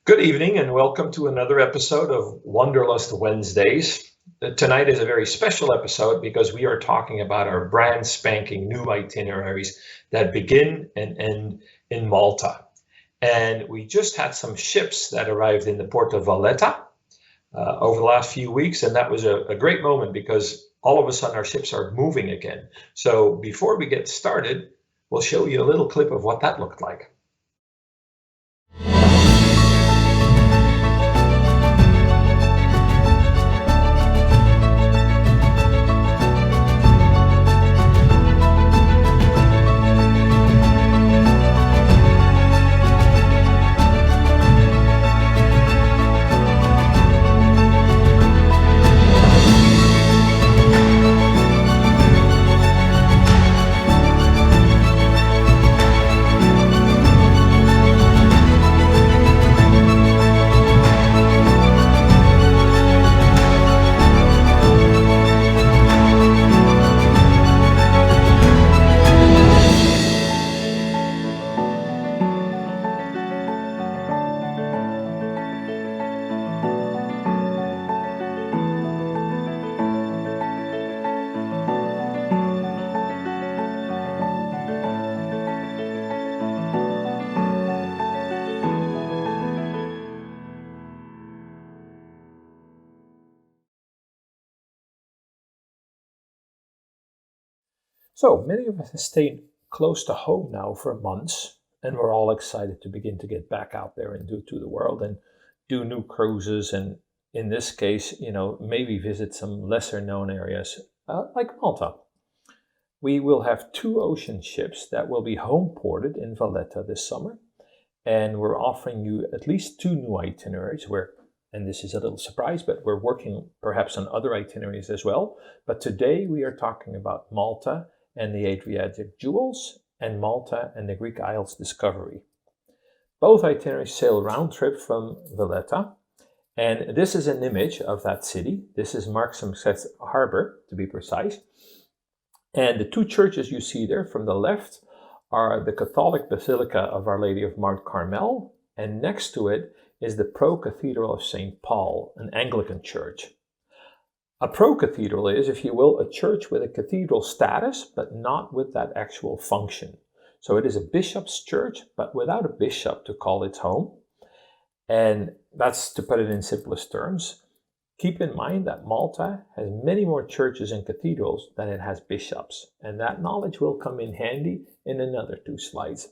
Good evening and welcome to another episode of Wanderlust Wednesdays. Tonight is a very special episode because we are talking about our brand spanking new itineraries that begin and end in Malta. And we just had some ships that arrived in the port of Valletta over the last few weeks, and that was a great moment because all of a sudden our ships are moving again. So before we get started, we'll show you a little clip of what that looked like. So many of us have stayed close to home now for months, and we're all excited to begin to get back out there and do to the world and do new cruises. And in this case, maybe visit some lesser known areas like Malta. We will have 2 ocean ships that will be home ported in Valletta this summer. And we're offering you at least 2 new itineraries and this is a little surprise, but we're working perhaps on other itineraries as well. But today we are talking about Malta and the Adriatic Jewels, and Malta and the Greek Isles Discovery. Both itineraries sail round trip from Valletta, and this is an image of that city. This is Marksomset Harbor, to be precise. And the 2 churches you see there from the left are the Catholic Basilica of Our Lady of Mount Carmel, and next to it is the Pro-Cathedral of St. Paul, an Anglican church. A pro-cathedral is, if you will, a church with a cathedral status, but not with that actual function. So it is a bishop's church, but without a bishop to call its home. And that's to put it in simplest terms. Keep in mind that Malta has many more churches and cathedrals than it has bishops, and that knowledge will come in handy in another 2 slides.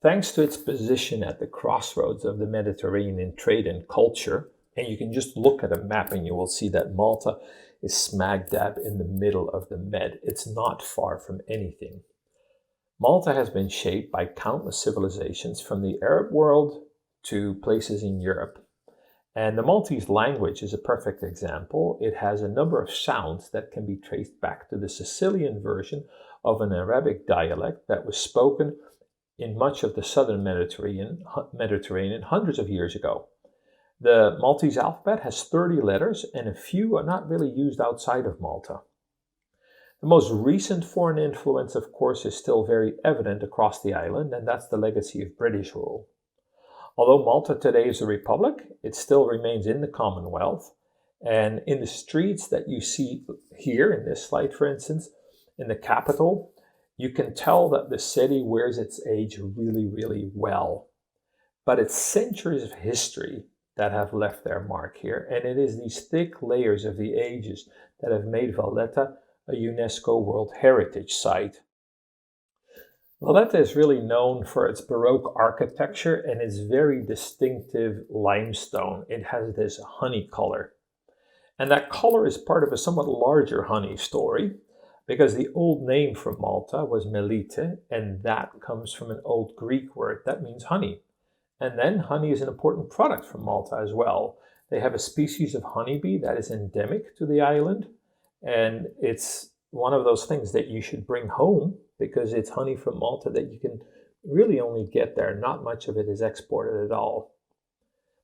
Thanks to its position at the crossroads of the Mediterranean trade and culture, and you can just look at a map and you will see that Malta is smack dab in the middle of the Med. It's not far from anything. Malta has been shaped by countless civilizations from the Arab world to places in Europe. And the Maltese language is a perfect example. It has a number of sounds that can be traced back to the Sicilian version of an Arabic dialect that was spoken in much of the southern Mediterranean hundreds of years ago. The Maltese alphabet has 30 letters, and a few are not really used outside of Malta. The most recent foreign influence, of course, is still very evident across the island, and that's the legacy of British rule. Although Malta today is a republic, it still remains in the Commonwealth, and in the streets that you see here in this slide, for instance, in the capital, you can tell that the city wears its age really, really well. But it's centuries of history that have left their mark here, and it is these thick layers of the ages that have made Valletta a UNESCO World Heritage Site. Valletta is really known for its Baroque architecture and its very distinctive limestone. It has this honey color. And that color is part of a somewhat larger honey story, because the old name for Malta was Melite, and that comes from an old Greek word that means honey. And then honey is an important product from Malta as well. They have a species of honeybee that is endemic to the island, and it's one of those things that you should bring home because it's honey from Malta that you can really only get there. Not much of it is exported at all.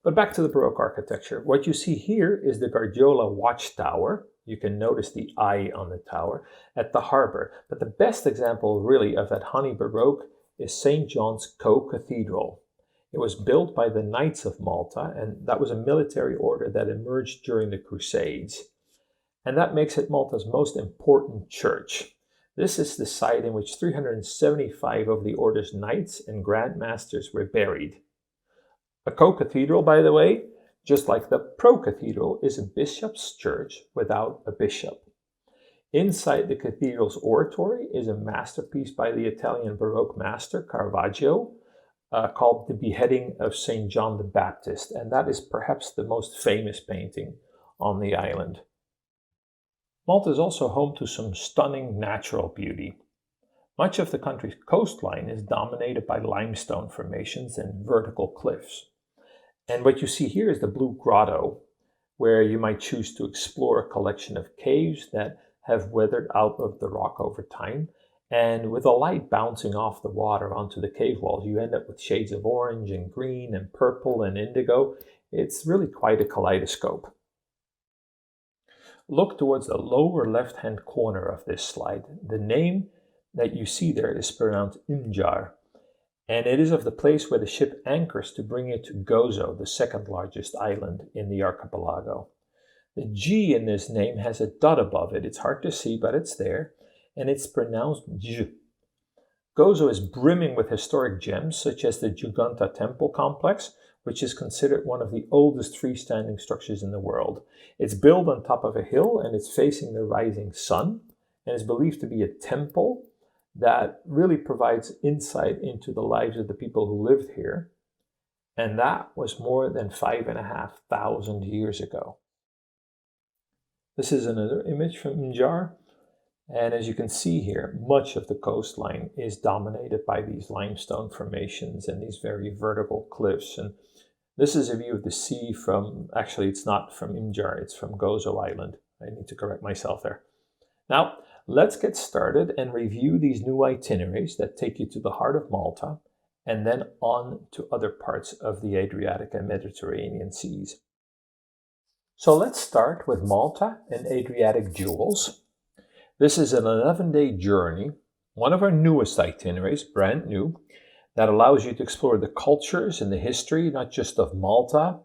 But back to the Baroque architecture. What you see here is the Guardiola watchtower. You can notice the eye on the tower at the harbor. But the best example really of that honey Baroque is St. John's Co-Cathedral. It was built by the Knights of Malta, and that was a military order that emerged during the Crusades. And that makes it Malta's most important church. This is the site in which 375 of the order's knights and grand masters were buried. A co-cathedral, by the way, just like the pro-cathedral, is a bishop's church without a bishop. Inside the cathedral's oratory is a masterpiece by the Italian Baroque master Caravaggio called The Beheading of St. John the Baptist, and that is perhaps the most famous painting on the island. Malta is also home to some stunning natural beauty. Much of the country's coastline is dominated by limestone formations and vertical cliffs. And what you see here is the Blue Grotto, where you might choose to explore a collection of caves that have weathered out of the rock over time. And with the light bouncing off the water onto the cave walls, you end up with shades of orange and green and purple and indigo. It's really quite a kaleidoscope. Look towards the lower left-hand corner of this slide. The name that you see there is pronounced Imjar, and it is of the place where the ship anchors to bring it to Gozo, the second largest island in the archipelago. The G in this name has a dot above it. It's hard to see, but it's there, and it's pronounced J. Gozo is brimming with historic gems, such as the Juganta Temple complex, which is considered one of the oldest freestanding structures in the world. It's built on top of a hill, and it's facing the rising sun, and is believed to be a temple that really provides insight into the lives of the people who lived here. And that was more than 5,500 years ago. This is another image from Imjar. And as you can see here, much of the coastline is dominated by these limestone formations and these very vertical cliffs. And this is a view of the sea from, actually it's not from Imjar, it's from Gozo Island. I need to correct myself there. Now, let's get started and review these new itineraries that take you to the heart of Malta and then on to other parts of the Adriatic and Mediterranean seas. So let's start with Malta and Adriatic jewels. This is an 11-day journey, one of our newest itineraries, brand new, that allows you to explore the cultures and the history, not just of Malta,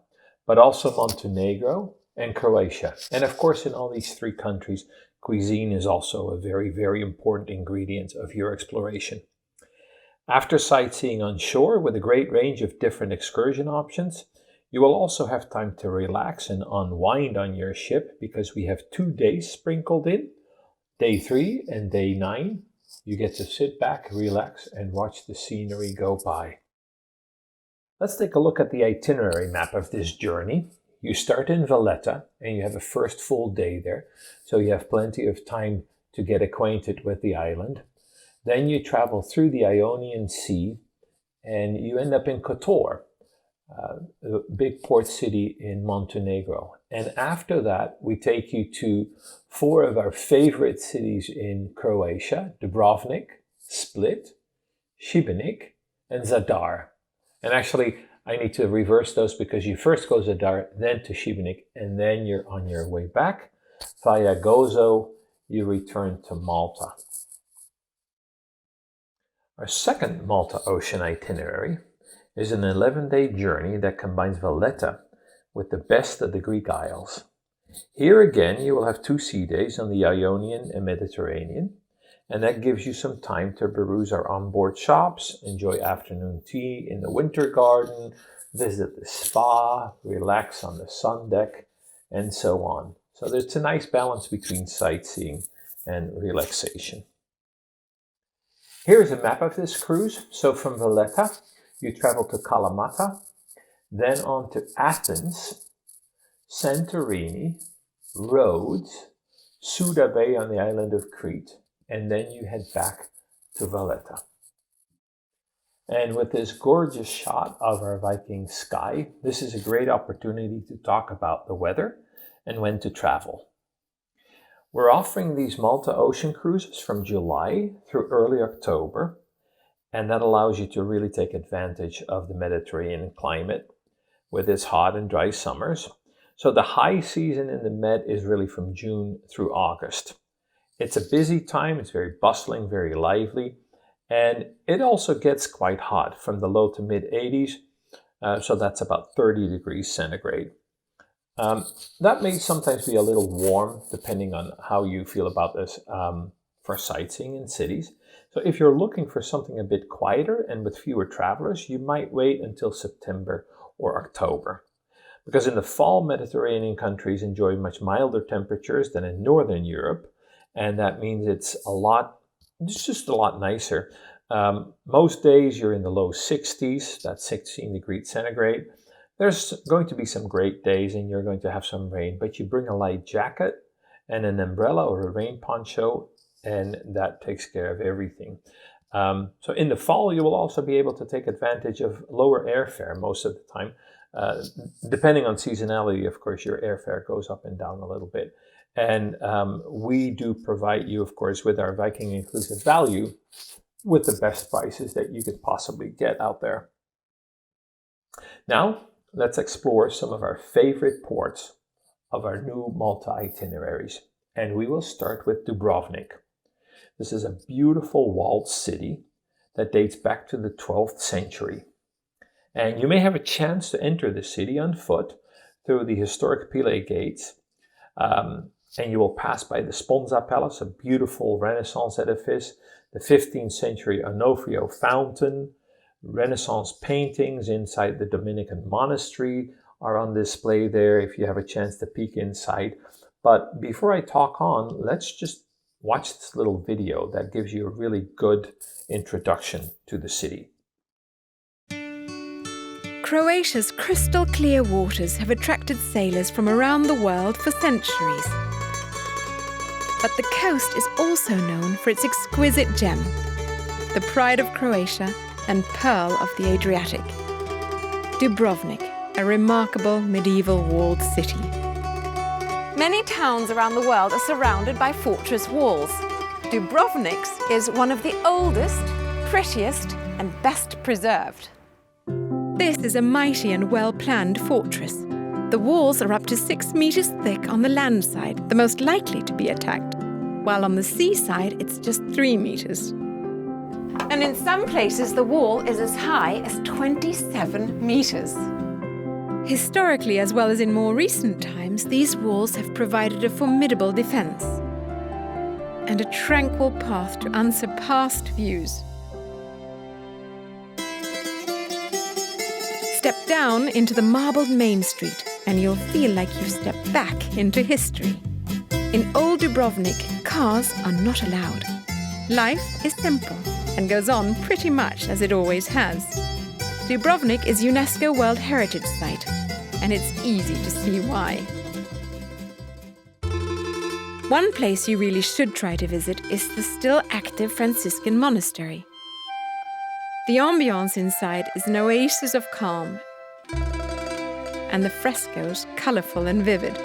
but also Montenegro and Croatia. And of course, in all these three countries, cuisine is also a very, very important ingredient of your exploration. After sightseeing on shore with a great range of different excursion options, you will also have time to relax and unwind on your ship because we have 2 days sprinkled in, day 3 and day 9. You get to sit back, relax, and watch the scenery go by. Let's take a look at the itinerary map of this journey. You start in Valletta and you have a first full day there, so you have plenty of time to get acquainted with the island. Then you travel through the Ionian Sea and you end up in Kotor, a big port city in Montenegro. And after that, we take you to 4 of our favorite cities in Croatia: Dubrovnik, Split, Šibenik, and Zadar. And actually, I need to reverse those because you first go Zadar, then to Šibenik, and then you're on your way back. Via Gozo, you return to Malta. Our second Malta Ocean itinerary is an 11-day journey that combines Valletta with the best of the Greek Isles. Here again, you will have 2 sea days on the Ionian and Mediterranean, and that gives you some time to peruse our onboard shops, enjoy afternoon tea in the winter garden, visit the spa, relax on the sun deck, and so on. So there's a nice balance between sightseeing and relaxation. Here's a map of this cruise. So from Valletta, you travel to Kalamata, then on to Athens, Santorini, Rhodes, Suda Bay on the island of Crete, and then you head back to Valletta. And with this gorgeous shot of our Viking sky, this is a great opportunity to talk about the weather and when to travel. We're offering these Malta Ocean cruises from July through early October, and that allows you to really take advantage of the Mediterranean climate with its hot and dry summers. So the high season in the Med is really from June through August. It's a busy time, it's very bustling, very lively, and it also gets quite hot from the low to mid 80s So that's about 30 degrees centigrade. That may sometimes be a little warm, depending on how you feel about this for sightseeing in cities. So if you're looking for something a bit quieter and with fewer travelers, you might wait until September or October. Because in the fall, Mediterranean countries enjoy much milder temperatures than in Northern Europe, and that means it's just a lot nicer. Most days you're in the low 60s, that's 16 degrees centigrade. There's going to be some great days and you're going to have some rain, but you bring a light jacket and an umbrella or a rain poncho, and that takes care of everything. So in the fall, you will also be able to take advantage of lower airfare most of the time. Depending on seasonality, of course, your airfare goes up and down a little bit. And we do provide you, of course, with our Viking inclusive value with the best prices that you could possibly get out there. Now, let's explore some of our favorite ports of our new Malta itineraries. And we will start with Dubrovnik. This is a beautiful walled city that dates back to the 12th century. And you may have a chance to enter the city on foot through the historic Pile gates. And you will pass by the Sponza Palace, a beautiful Renaissance edifice, the 15th century Onofrio fountain, Renaissance paintings inside the Dominican monastery are on display there if you have a chance to peek inside. But before I talk on, let's just watch this little video that gives you a really good introduction to the city. Croatia's crystal clear waters have attracted sailors from around the world for centuries. But the coast is also known for its exquisite gem, the pride of Croatia and pearl of the Adriatic. Dubrovnik, a remarkable medieval walled city. Many towns around the world are surrounded by fortress walls. Dubrovnik's is one of the oldest, prettiest, and best preserved. This is a mighty and well-planned fortress. The walls are up to 6 meters thick on the land side, the most likely to be attacked, while on the sea side it's just 3 meters. And in some places the wall is as high as 27 meters. Historically, as well as in more recent times, these walls have provided a formidable defense and a tranquil path to unsurpassed views. Step down into the marbled main street and you'll feel like you've stepped back into history. In old Dubrovnik, cars are not allowed. Life is simple and goes on pretty much as it always has. Dubrovnik is UNESCO World Heritage Site, and it's easy to see why. One place you really should try to visit is the still active Franciscan monastery. The ambience inside is an oasis of calm, and the frescoes colourful and vivid.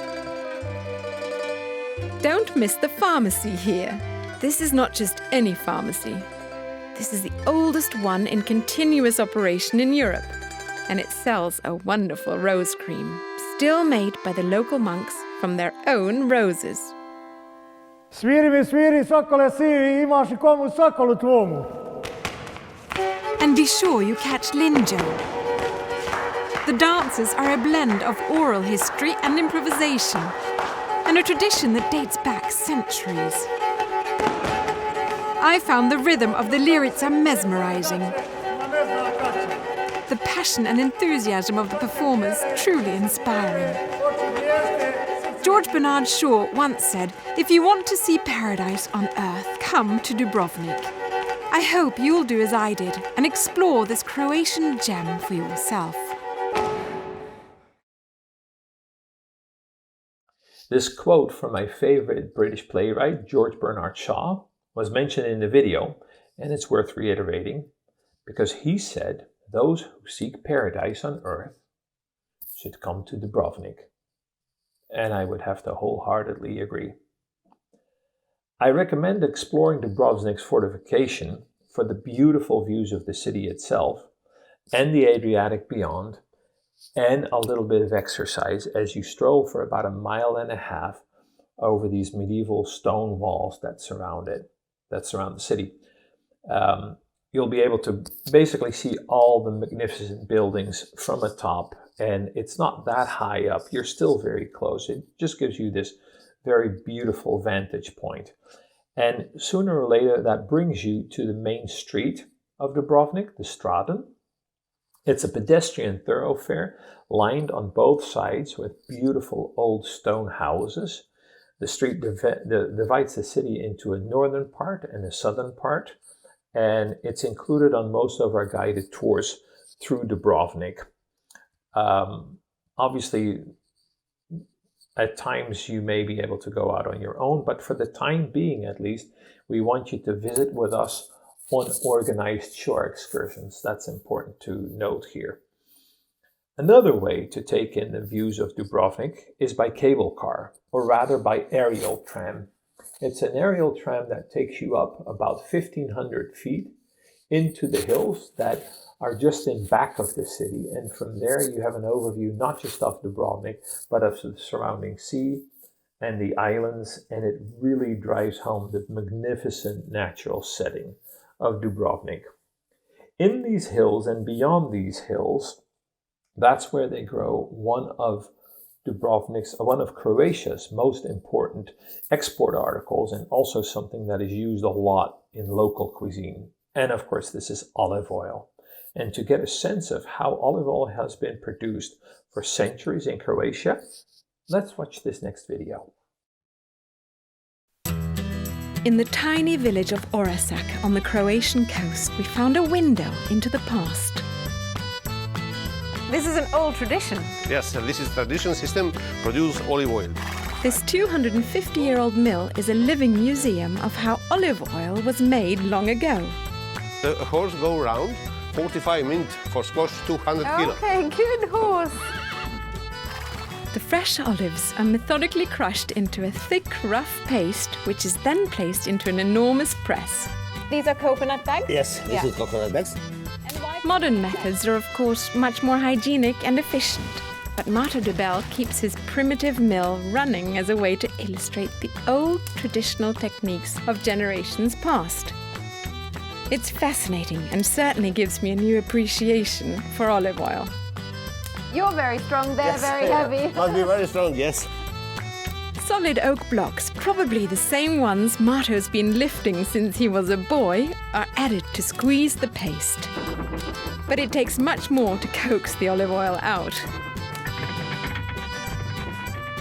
Don't miss the pharmacy here. This is not just any pharmacy. This is the oldest one in continuous operation in Europe, and it sells a wonderful rose cream, still made by the local monks from their own roses. Sviri mi sviri, sokole siri, imaš i komu sokolu tvomu. And be sure you catch Linjo. The dances are a blend of oral history and improvisation, and a tradition that dates back centuries. I found the rhythm of the lyrics mesmerizing. The passion and enthusiasm of the performers truly inspiring. George Bernard Shaw once said, "If you want to see paradise on earth, come to Dubrovnik." I hope you'll do as I did and explore this Croatian gem for yourself. This quote from my favorite British playwright, George Bernard Shaw, was mentioned in the video, and it's worth reiterating because he said those who seek paradise on earth should come to Dubrovnik. And I would have to wholeheartedly agree. I recommend exploring Dubrovnik's fortification for the beautiful views of the city itself and the Adriatic beyond, and a little bit of exercise as you stroll for about 1.5 miles over these medieval stone walls that surround the city. you'll be able to basically see all the magnificent buildings from the top, and it's not that high up. You're still very close. It just gives you this very beautiful vantage point. And sooner or later, that brings you to the main street of Dubrovnik, the Straten. It's a pedestrian thoroughfare lined on both sides with beautiful old stone houses. The street divides the city into a northern part and a southern part, and it's included on most of our guided tours through Dubrovnik. Obviously, at times you may be able to go out on your own, but for the time being at least, we want you to visit with us on organized shore excursions. That's important to note here. Another way to take in the views of Dubrovnik is by cable car, or rather by aerial tram. It's an aerial tram that takes you up about 1,500 feet into the hills that are just in back of the city, and from there you have an overview not just of Dubrovnik, but of the surrounding sea and the islands, and it really drives home the magnificent natural setting of Dubrovnik. In these hills and beyond these hills, that's where they grow one of Croatia's most important export articles, and also something that is used a lot in local cuisine. And of course, this is olive oil. And to get a sense of how olive oil has been produced for centuries in Croatia, let's watch this next video. In the tiny village of Ouendag on the Croatian coast, we found a window into the past. This is an old tradition. Yes, this is tradition system, produce olive oil. This 250-year-old mill is a living museum of how olive oil was made long ago. The horse go around 45 minutes for squash 200 kilos. Okay, good horse. The fresh olives are methodically crushed into a thick, rough paste, which is then placed into an enormous press. These are coconut bags? Yes, this is coconut bags. Modern methods are, of course, much more hygienic and efficient, but Marta de Bel keeps his primitive mill running as a way to illustrate the old traditional techniques of generations past. It's fascinating and certainly gives me a new appreciation for olive oil. You're very strong, they're very heavy. Must be very strong, yes. Solid oak blocks, probably the same ones Marto's been lifting since he was a boy, are added to squeeze the paste. But it takes much more to coax the olive oil out.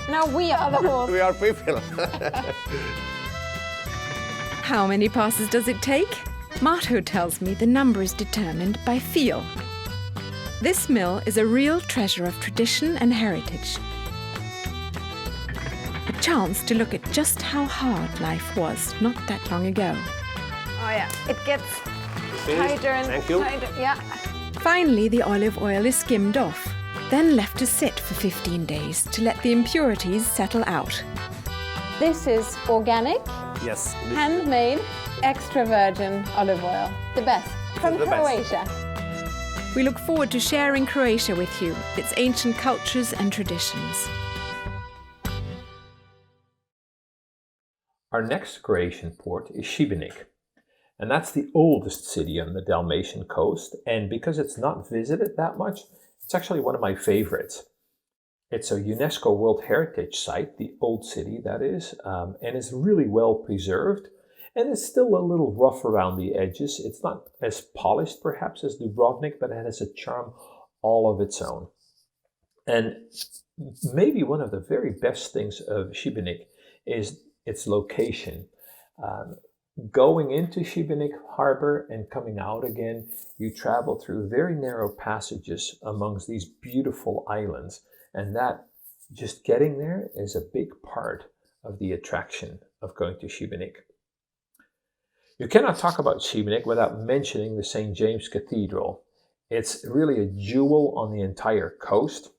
Now we are the horse. We are people. How many passes does it take? Marto tells me the number is determined by feel. This mill is a real treasure of tradition and heritage. A chance to look at just how hard life was not that long ago. Oh yeah, it gets tighter and Thank you. tighter. Yeah. Finally, the olive oil is skimmed off, then left to sit for 15 days to let the impurities settle out. This is organic, Yes. handmade, extra virgin olive oil. The best. From The best. Croatia. We look forward to sharing Croatia with you, its ancient cultures and traditions. Our next Croatian port is Šibenik, and that's the oldest city on the Dalmatian coast, and because it's not visited that much, it's actually one of my favorites. It's a UNESCO World Heritage Site, the old city that is, and it's really well preserved, and it's still a little rough around the edges. It's not as polished perhaps as Dubrovnik, but it has a charm all of its own. And maybe one of the very best things of Šibenik is its location. Going into Šibenik harbor and coming out again, you travel through very narrow passages amongst these beautiful islands, and that just getting there is a big part of the attraction of going to Šibenik. You cannot talk about Šibenik without mentioning the St. James Cathedral. It's really a jewel on the entire coast,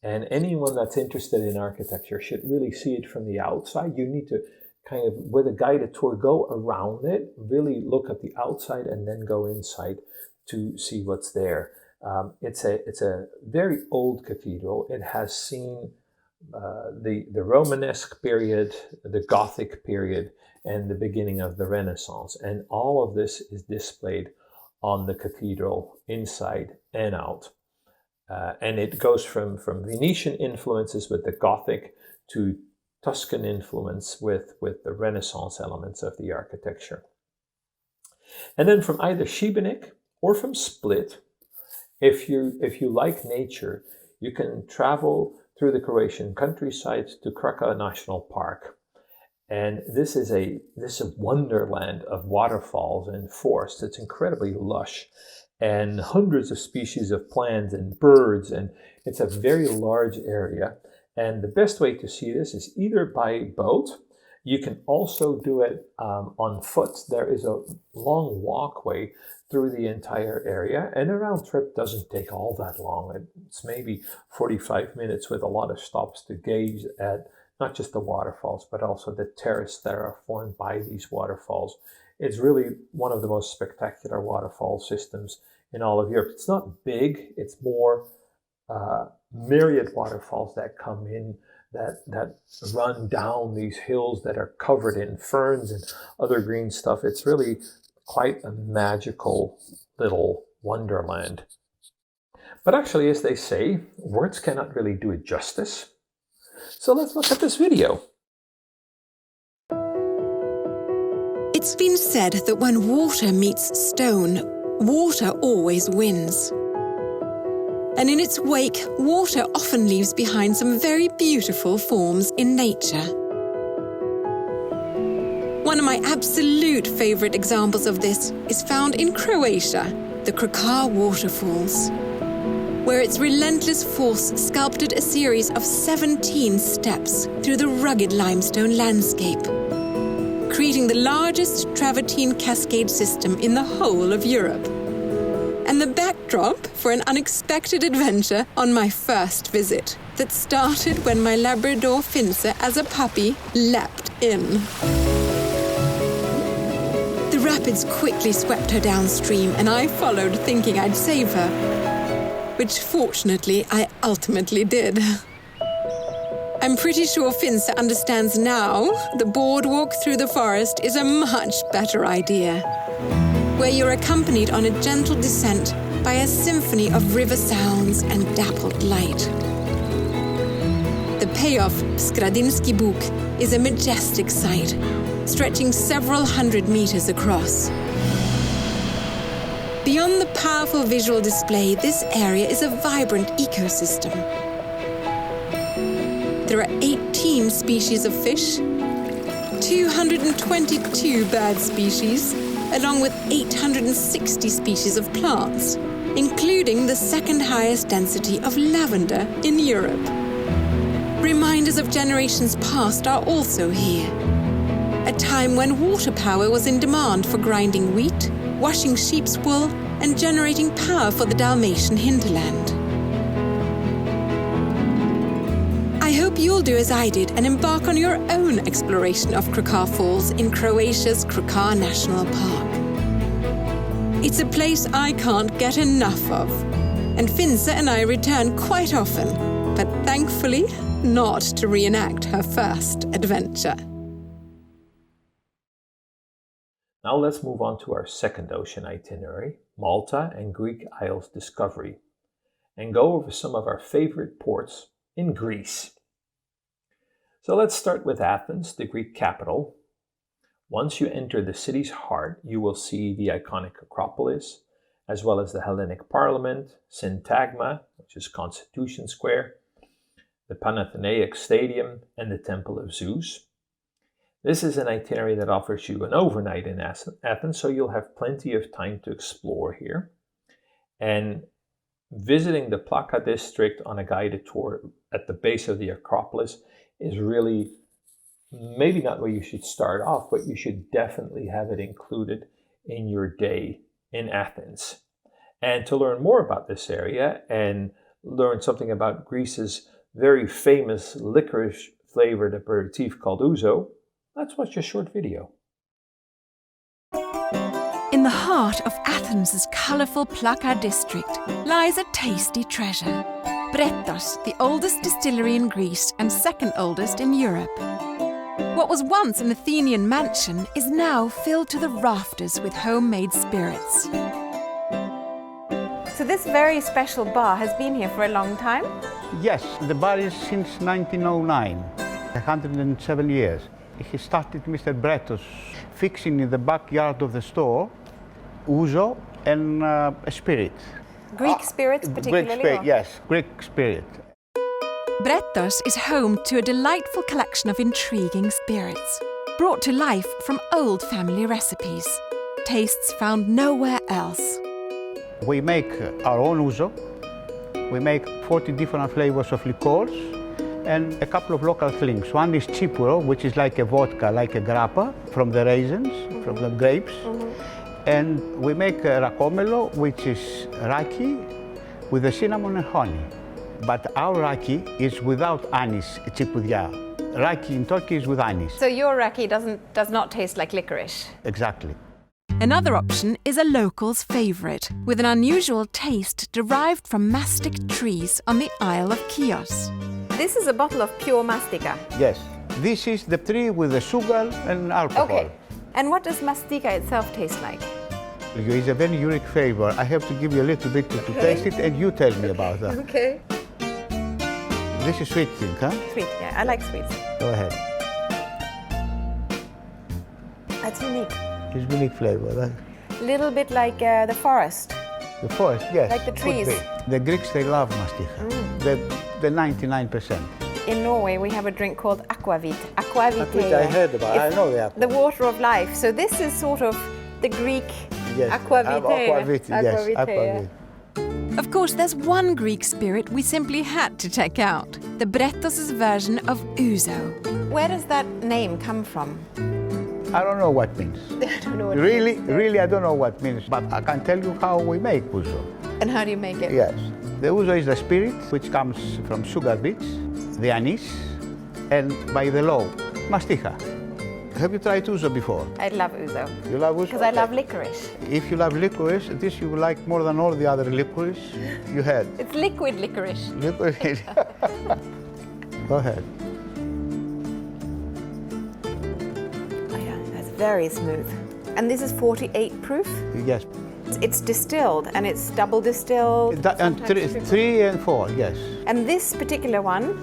and anyone that's interested in architecture should really see it from the outside. You need to kind of, with a guided tour, go around it, really look at the outside and then go inside to see what's there. It's a very old cathedral. It has seen the Romanesque period, the Gothic period, and the beginning of the Renaissance. And all of this is displayed on the cathedral inside and out. And it goes from Venetian influences with the Gothic to Tuscan influence with the Renaissance elements of the architecture. And then from either Šibenik or from Split, if you like nature, you can travel through the Croatian countryside to Krka National Park. And this is a wonderland of waterfalls and forests. It's incredibly lush and hundreds of species of plants and birds, and it's a very large area. And the best way to see this is either by boat. You can also do it on foot. There is a long walkway through the entire area, and a round trip doesn't take all that long. It's maybe 45 minutes with a lot of stops to gaze at not just the waterfalls, but also the terraces that are formed by these waterfalls. It's really one of the most spectacular waterfall systems in all of Europe. It's not big, it's more myriad waterfalls that come in, that run down these hills that are covered in ferns and other green stuff. It's really quite a magical little wonderland. But actually, as they say, words cannot really do it justice. So let's look at this video. It's been said that when water meets stone, water always wins. And in its wake, water often leaves behind some very beautiful forms in nature. One of my absolute favorite examples of this is found in Croatia, the Krka waterfalls, where its relentless force sculpted a series of 17 steps through the rugged limestone landscape, creating the largest travertine cascade system in the whole of Europe, and the backdrop for an unexpected adventure on my first visit that started when my Labrador Finse as a puppy leapt in. The rapids quickly swept her downstream, and I followed thinking I'd save her, which fortunately I ultimately did. I'm pretty sure Finse understands now the boardwalk through the forest is a much better idea, where you're accompanied on a gentle descent by a symphony of river sounds and dappled light. The payoff, Skradinski Buk, is a majestic sight, stretching several hundred meters across. Beyond the powerful visual display, this area is a vibrant ecosystem. There are 18 species of fish, 222 bird species, along with 860 species of plants, including the second highest density of lavender in Europe. Reminders of generations past are also here. A time when water power was in demand for grinding wheat, washing sheep's wool, and generating power for the Dalmatian hinterland. I hope you'll do as I did and embark on your own exploration of Krka Falls in Croatia's Krka National Park. It's a place I can't get enough of, and Finse and I return quite often, but thankfully not to reenact her first adventure. Now let's move on to our second ocean itinerary, Malta and Greek Isles discovery, and go over some of our favorite ports in Greece. So let's start with Athens, the Greek capital. Once you enter the city's heart, you will see the iconic Acropolis, as well as the Hellenic Parliament, Syntagma, which is Constitution Square, the Panathinaikos Stadium, and the Temple of Zeus. This is an itinerary that offers you an overnight in Athens, so you'll have plenty of time to explore here. And visiting the Plaka district on a guided tour at the base of the Acropolis is really maybe not where you should start off, but you should definitely have it included in your day in Athens. And to learn more about this area and learn something about Greece's very famous licorice-flavored aperitif called ouzo, let's watch a short video. In the heart of Athens' colourful Plaka district lies a tasty treasure. Bretos, the oldest distillery in Greece and second oldest in Europe. What was once an Athenian mansion is now filled to the rafters with homemade spirits. So this very special bar has been here for a long time? Yes, the bar is since 1909, 107 years. He started, Mr. Bretos, fixing in the backyard of the store ouzo and a spirit. Greek spirits particularly? Greek spirit, yes, Greek spirit. Bretos is home to a delightful collection of intriguing spirits, brought to life from old family recipes, tastes found nowhere else. We make our own ouzo. We make 40 different flavors of liqueurs and a couple of local things. One is chipuro, which is like a vodka, like a grappa, from the raisins, from the grapes. And we make rakomelo, which is raki with the cinnamon and honey. But our raki is without anise, chipoudia. Raki in Turkey is with anise. So your raki does not taste like licorice? Exactly. Another option is a local's favourite, with an unusual taste derived from mastic trees on the Isle of Chios. This is a bottle of pure mastica. Yes. This is the tree with the sugar and alcohol. Okay. And what does mastica itself taste like? It's a very unique flavor. I have to give you a little bit to taste it and you tell me about that. Okay. This is sweet thing, huh? Sweet, yeah, I like sweets. Go ahead. That's unique. It's unique flavor. Right? Little bit like the forest. The forest, yes. Like the trees. Could be. The Greeks, they love mastica. The 99%. In Norway, we have a drink called aquavit. Aquavit. Which I heard about. I know the aquavit. The water of life. So this is sort of the Greek aquavit. Aquavit, yes. Aquavit. Of course, there's one Greek spirit we simply had to check out, the Bretos' version of ouzo. Where does that name come from? I don't know what it means. I don't know what really, it means. really, I don't know what it means, but I can tell you how we make ouzo. And how do you make it? Yes. The ouzo is the spirit, which comes from sugar beets, the anise, and by the law, mastica. Have you tried ouzo before? I love ouzo. You love ouzo? Because I love licorice. If you love licorice, this you like more than all the other licorice you had. It's liquid licorice. Licorice. Go ahead. Oh yeah, that's very smooth. And this is 48 proof? Yes. It's distilled and it's double distilled. And three and 4, yes. And this particular one,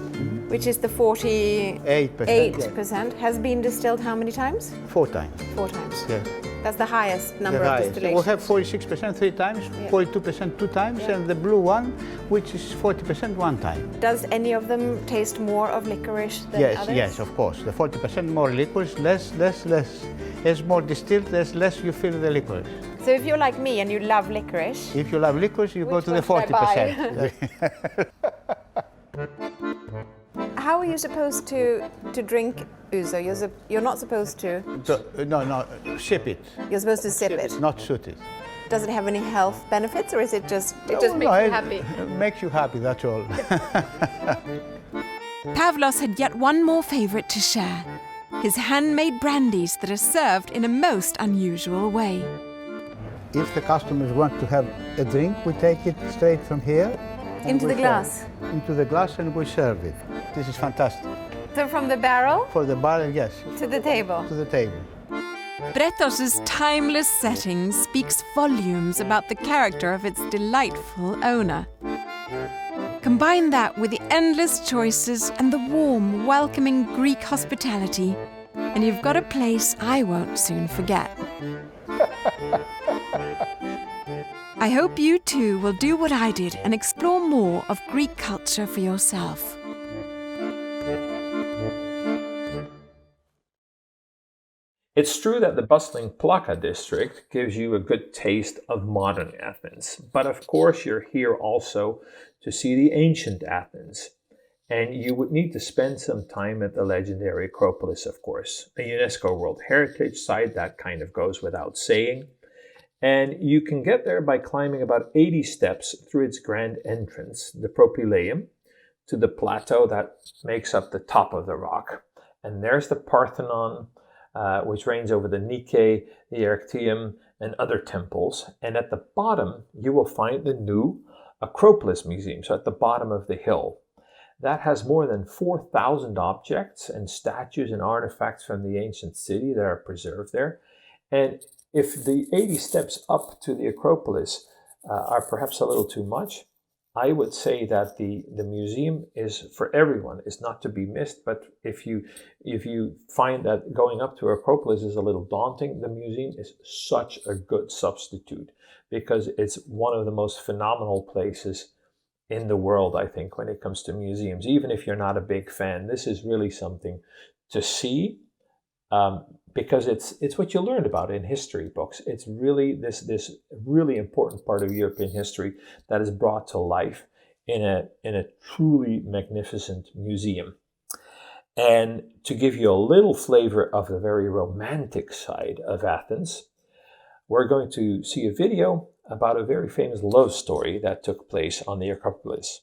which is the 48%, has been distilled how many times? 4 times. 4 times. Yes. That's the highest number The of highest. distillations. We have 46% 3 times, 42% 2 times, and the blue one, which is 40% 1 time. Does any of them taste more of licorice than others? Yes, of course. The 40% more licorice, less. As more distilled, less you feel the licorice. So if you're like me and you love licorice, If you love licorice, you go Which to the one should I 40%. how are you supposed to drink ouzo? You're not supposed to. No, sip it. You're supposed to sip it. Not shoot it. Does it have any health benefits, or is it just makes you happy? It makes you happy, that's all. Pavlos had yet one more favourite to share, his handmade brandies that are served in a most unusual way. If the customers want to have a drink, we take it straight from here. Into the glass? Into the glass and we serve it. This is fantastic. So from the barrel For the barrel, yes, to the table. to the table. Bretos' timeless setting speaks volumes about the character of its delightful owner. Combine that with the endless choices and the warm, welcoming Greek hospitality, and you've got a place I won't soon forget. I hope you too will do what I did and explore more of Greek culture for yourself. It's true that the bustling Plaka district gives you a good taste of modern Athens, but of course you're here also to see the ancient Athens. And you would need to spend some time at the legendary Acropolis, of course, a UNESCO World Heritage Site, that kind of goes without saying. And you can get there by climbing about 80 steps through its grand entrance, the Propylaeum, to the plateau that makes up the top of the rock. And there's the Parthenon, which reigns over the Nike, the Erechtheum, and other temples. And at the bottom, you will find the new Acropolis Museum, so at the bottom of the hill. That has more than 4,000 objects and statues and artifacts from the ancient city that are preserved there. And if the 80 steps up to the Acropolis are perhaps a little too much. I would say that the museum is for everyone, is not to be missed. But if you find that going up to Acropolis is a little daunting, the museum is such a good substitute, because it's one of the most phenomenal places in the world, I think, when it comes to museums. Even if you're not a big fan, this is really something to see, because it's what you learned about in history books. It's really this really important part of European history that is brought to life in a truly magnificent museum. And to give you a little flavor of the very romantic side of Athens, we're going to see a video about a very famous love story that took place on the Acropolis.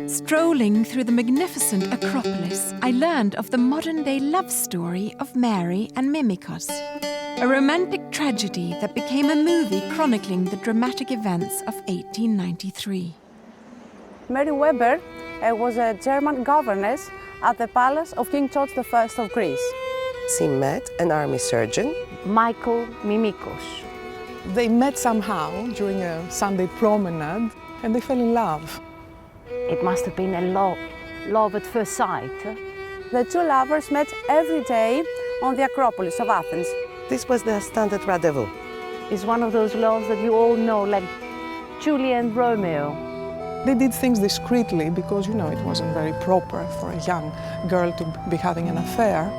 Strolling through the magnificent Acropolis, I learned of the modern-day love story of Mary and Mimikos, a romantic tragedy that became a movie chronicling the dramatic events of 1893. Mary Weber was a German governess at the palace of King George I of Greece. She met an army surgeon, Michael Mimikos. They met somehow during a Sunday promenade and they fell in love. It must have been a love at first sight. The two lovers met every day on the Acropolis of Athens. This was their standard rendezvous. It's one of those loves that you all know, like Juliet and Romeo. They did things discreetly because, it wasn't very proper for a young girl to be having an affair.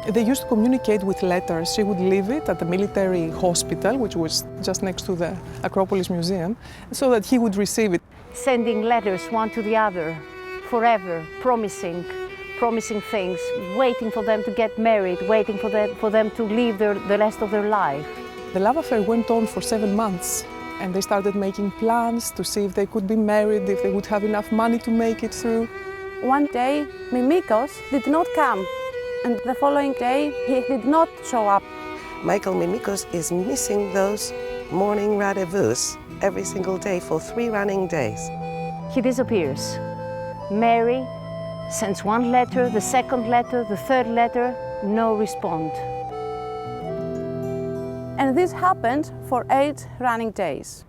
They used to communicate with letters. She would leave it at the military hospital, which was just next to the Acropolis Museum, so that he would receive it. Sending letters one to the other, forever, promising things, waiting for them to get married, waiting for them to live the rest of their life. The love affair went on for 7 months, and they started making plans to see if they could be married, if they would have enough money to make it through. One day, Mimikos did not come, and the following day, he did not show up. Michael Mimikos is missing those morning rendezvous every single day for 3 running days. He disappears. Mary sends one letter, the second letter, the third letter, no response. And this happened for 8 running days.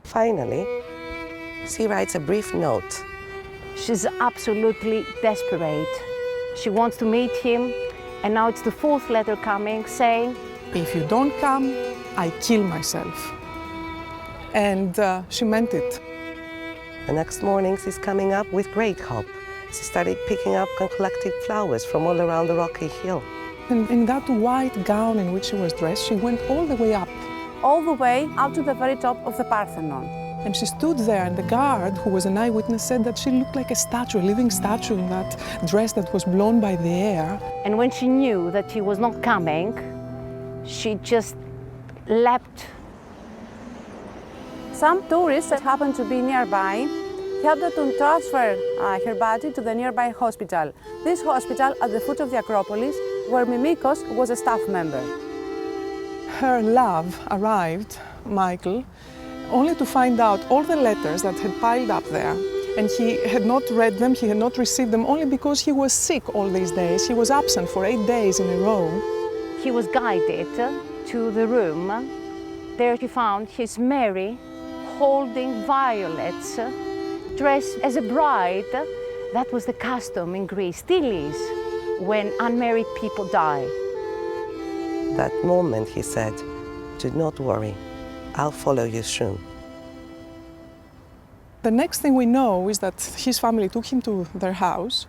Finally, she writes a brief note. She's absolutely desperate. She wants to meet him, and now it's the 4th letter coming saying, "If you don't come, I kill myself." And she meant it. The next morning, she's coming up with great hope. She started picking up and collecting flowers from all around the rocky hill. And in that white gown in which she was dressed, she went all the way up. All the way up to the very top of the Parthenon. And she stood there, and the guard, who was an eyewitness, said that she looked like a statue, a living statue in that dress that was blown by the air. And when she knew that he was not coming, she just leapt. Some tourists that happened to be nearby helped her to transfer her body to the nearby hospital. This hospital at the foot of the Acropolis, where Mimikos was a staff member. Her love arrived, Michael, only to find out all the letters that had piled up there. And he had not read them, he had not received them, only because he was sick all these days. He was absent for 8 days in a row. He was guided to the room. There he found his Mary holding violets, dressed as a bride. That was the custom in Greece, still is, when unmarried people die. That moment, he said, "Do not worry, I'll follow you soon." The next thing we know is that his family took him to their house.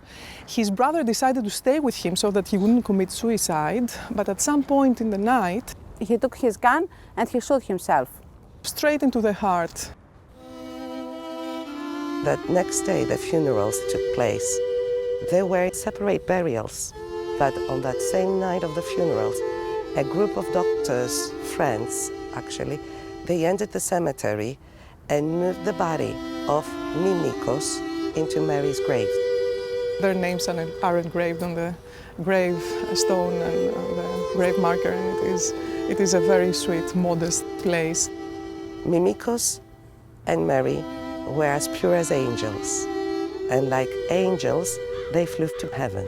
His brother decided to stay with him so that he wouldn't commit suicide, but at some point in the night, he took his gun and he shot himself. Straight into the heart. That next day, the funerals took place. There were separate burials, but on that same night of the funerals, a group of doctors, friends actually, they entered the cemetery and moved the body of Mimikos into Mary's grave. Their names are engraved on the grave stone and the grave marker, and it is a very sweet, modest place. Mimikos and Mary were as pure as angels, and like angels, they flew to heaven.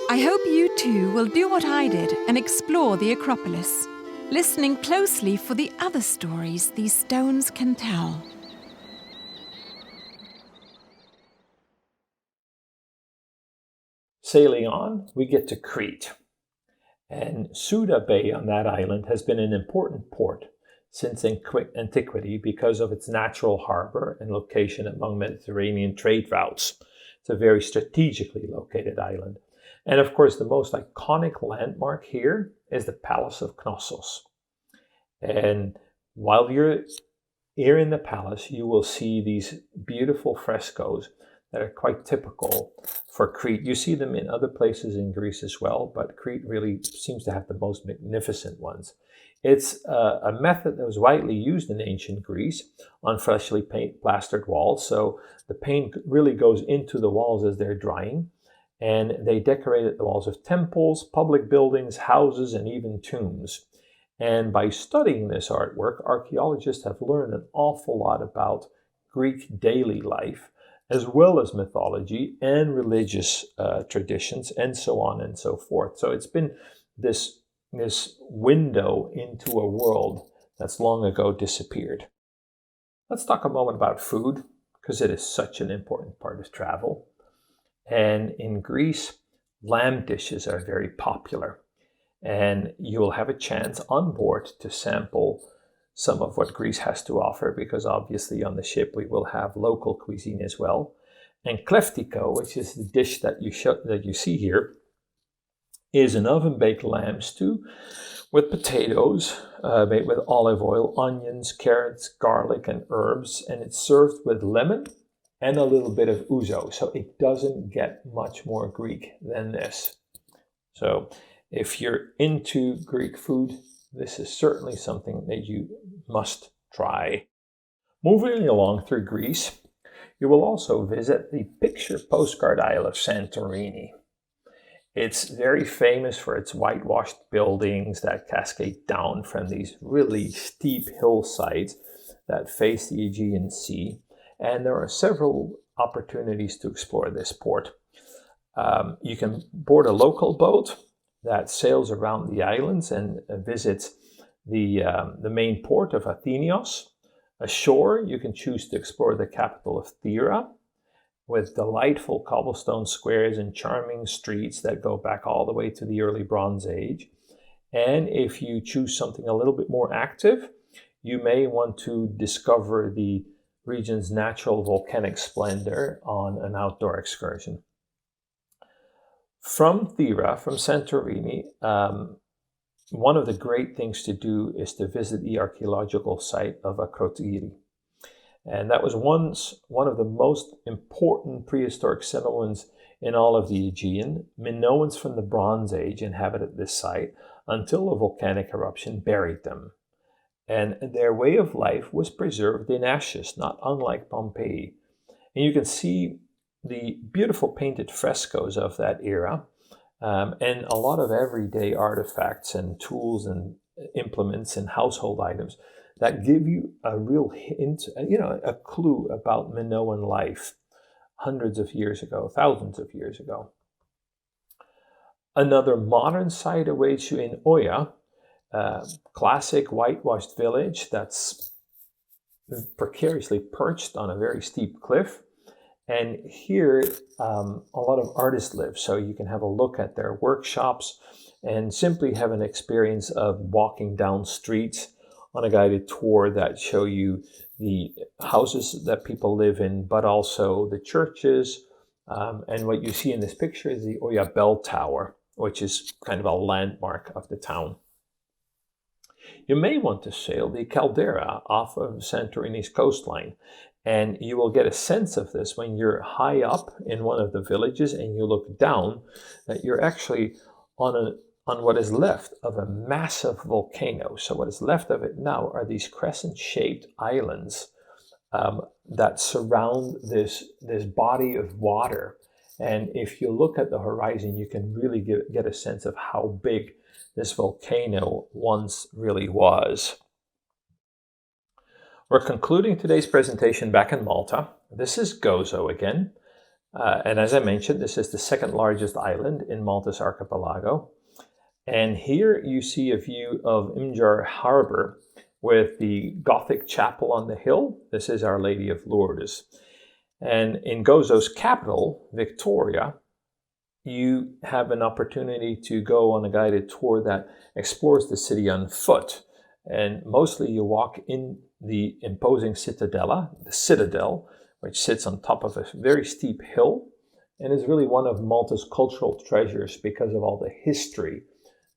I hope you too will do what I did and explore the Acropolis. listening closely for the other stories these stones can tell. Sailing on, we get to Crete. And Suda Bay on that island has been an important port since antiquity because of its natural harbor and location among Mediterranean trade routes. It's a very strategically located island. And of course, the most iconic landmark here is the Palace of Knossos. And while you're here in the palace, you will see these beautiful frescoes that are quite typical for Crete. You see them in other places in Greece as well, but Crete really seems to have the most magnificent ones. It's a method that was widely used in ancient Greece on freshly plastered walls. So the paint really goes into the walls as they're drying, and they decorated the walls of temples, public buildings, houses, and even tombs. And by studying this artwork, archaeologists have learned an awful lot about Greek daily life, as well as mythology and religious traditions, and so on and so forth. So it's been this window into a world that's long ago disappeared. Let's talk a moment about food, because it is such an important part of travel. And in Greece, lamb dishes are very popular. And you will have a chance on board to sample some of what Greece has to offer, because obviously on the ship we will have local cuisine as well. And kleftiko, which is the dish that you see here, is an oven-baked lamb stew with potatoes, made with olive oil, onions, carrots, garlic, and herbs. And it's served with lemon and a little bit of ouzo. So it doesn't get much more Greek than this. So if you're into Greek food, this is certainly something that you must try. Moving along through Greece, you will also visit the picture postcard Isle of Santorini. It's very famous for its whitewashed buildings that cascade down from these really steep hillsides that face the Aegean Sea. And there are several opportunities to explore this port. You can board a local boat that sails around the islands and visits the main port of Athenios. Ashore, you can choose to explore the capital of Thera, with delightful cobblestone squares and charming streets that go back all the way to the early Bronze Age. And if you choose something a little bit more active, you may want to discover the region's natural volcanic splendor on an outdoor excursion. From Thera, from Santorini, one of the great things to do is to visit the archaeological site of Akrotiri. And that was once one of the most important prehistoric settlements in all of the Aegean. Minoans from the Bronze Age inhabited this site until a volcanic eruption buried them. And their way of life was preserved in ashes, not unlike Pompeii. And you can see the beautiful painted frescoes of that era, and a lot of everyday artifacts and tools and implements and household items that give you a real hint, a clue about Minoan life hundreds of years ago, thousands of years ago. Another modern site awaits you in Oia, a classic whitewashed village that's precariously perched on a very steep cliff. And here, a lot of artists live, so you can have a look at their workshops and simply have an experience of walking down streets on a guided tour that show you the houses that people live in, but also the churches. And what you see in this picture is the Oia Bell Tower, which is kind of a landmark of the town. You may want to sail the Caldera off of Santorini's coastline. And you will get a sense of this when you're high up in one of the villages and you look down, that you're actually on what is left of a massive volcano. So what is left of it now are these crescent-shaped islands that surround this body of water. And if you look at the horizon, you can really get a sense of how big this volcano once really was. We're concluding today's presentation back in Malta. This is Gozo again. And as I mentioned, this is the second largest island in Malta's archipelago. And here you see a view of Imjar Harbor with the Gothic chapel on the hill. This is Our Lady of Lourdes. And in Gozo's capital, Victoria, you have an opportunity to go on a guided tour that explores the city on foot. And mostly you walk in the imposing citadella, the citadel, which sits on top of a very steep hill and is really one of Malta's cultural treasures because of all the history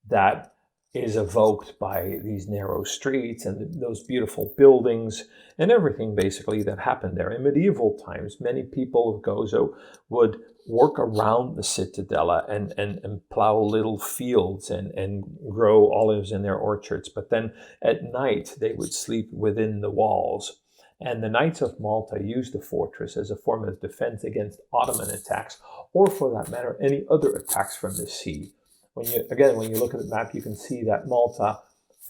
that is evoked by these narrow streets and those beautiful buildings and everything basically that happened there. In medieval times, many people of Gozo would work around the citadella and plow little fields and grow olives in their orchards. But then at night, they would sleep within the walls. And the Knights of Malta used the fortress as a form of defense against Ottoman attacks, or for that matter, any other attacks from the sea. When you look at the map, you can see that Malta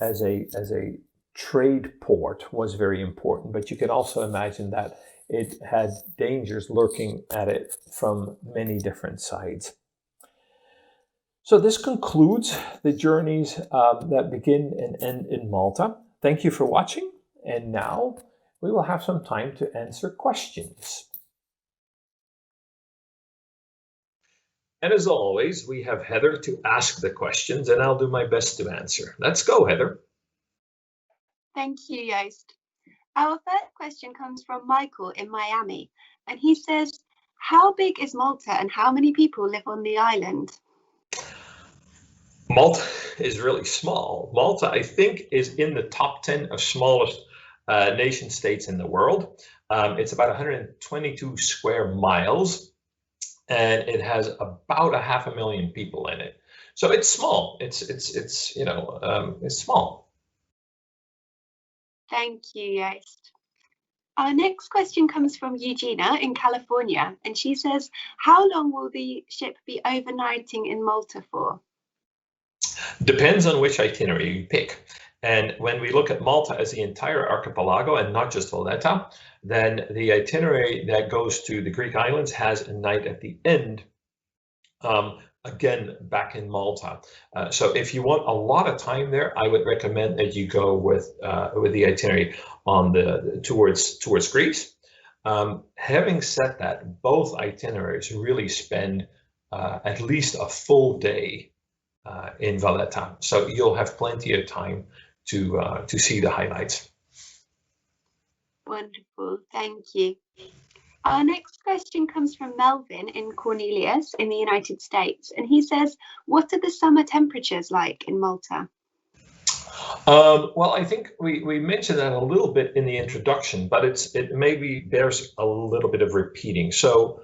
as a trade port was very important, but you can also imagine that it had dangers lurking at it from many different sides. So this concludes the journeys that begin and end in Malta. Thank you for watching, and now we will have some time to answer questions. And as always, we have Heather to ask the questions, and I'll do my best to answer. Let's go, Heather. Thank you, Joost. Our first question comes from Michael in Miami, and he says, how big is Malta and how many people live on the island? Malta is really small. Malta, I think, is in the top 10 of smallest nation states in the world. It's about 122 square miles. And it has about 500,000 people in it, so it's small. It's small. Thank you, Joost. Our next question comes from Eugenia in California, and she says, "How long will the ship be overnighting in Malta for?" Depends on which itinerary you pick. And when we look at Malta as the entire archipelago and not just Valletta, then the itinerary that goes to the Greek islands has a night at the end, again, back in Malta. So if you want a lot of time there, I would recommend that you go with the itinerary on towards Greece. Having said that, both itineraries really spend at least a full day in Valletta. So you'll have plenty of time to see the highlights. Wonderful, thank you. Our next question comes from Melvin in Cornelius in the United States, and he says, what are the summer temperatures like in Malta? Well, I think we mentioned that a little bit in the introduction, but it maybe bears a little bit of repeating. So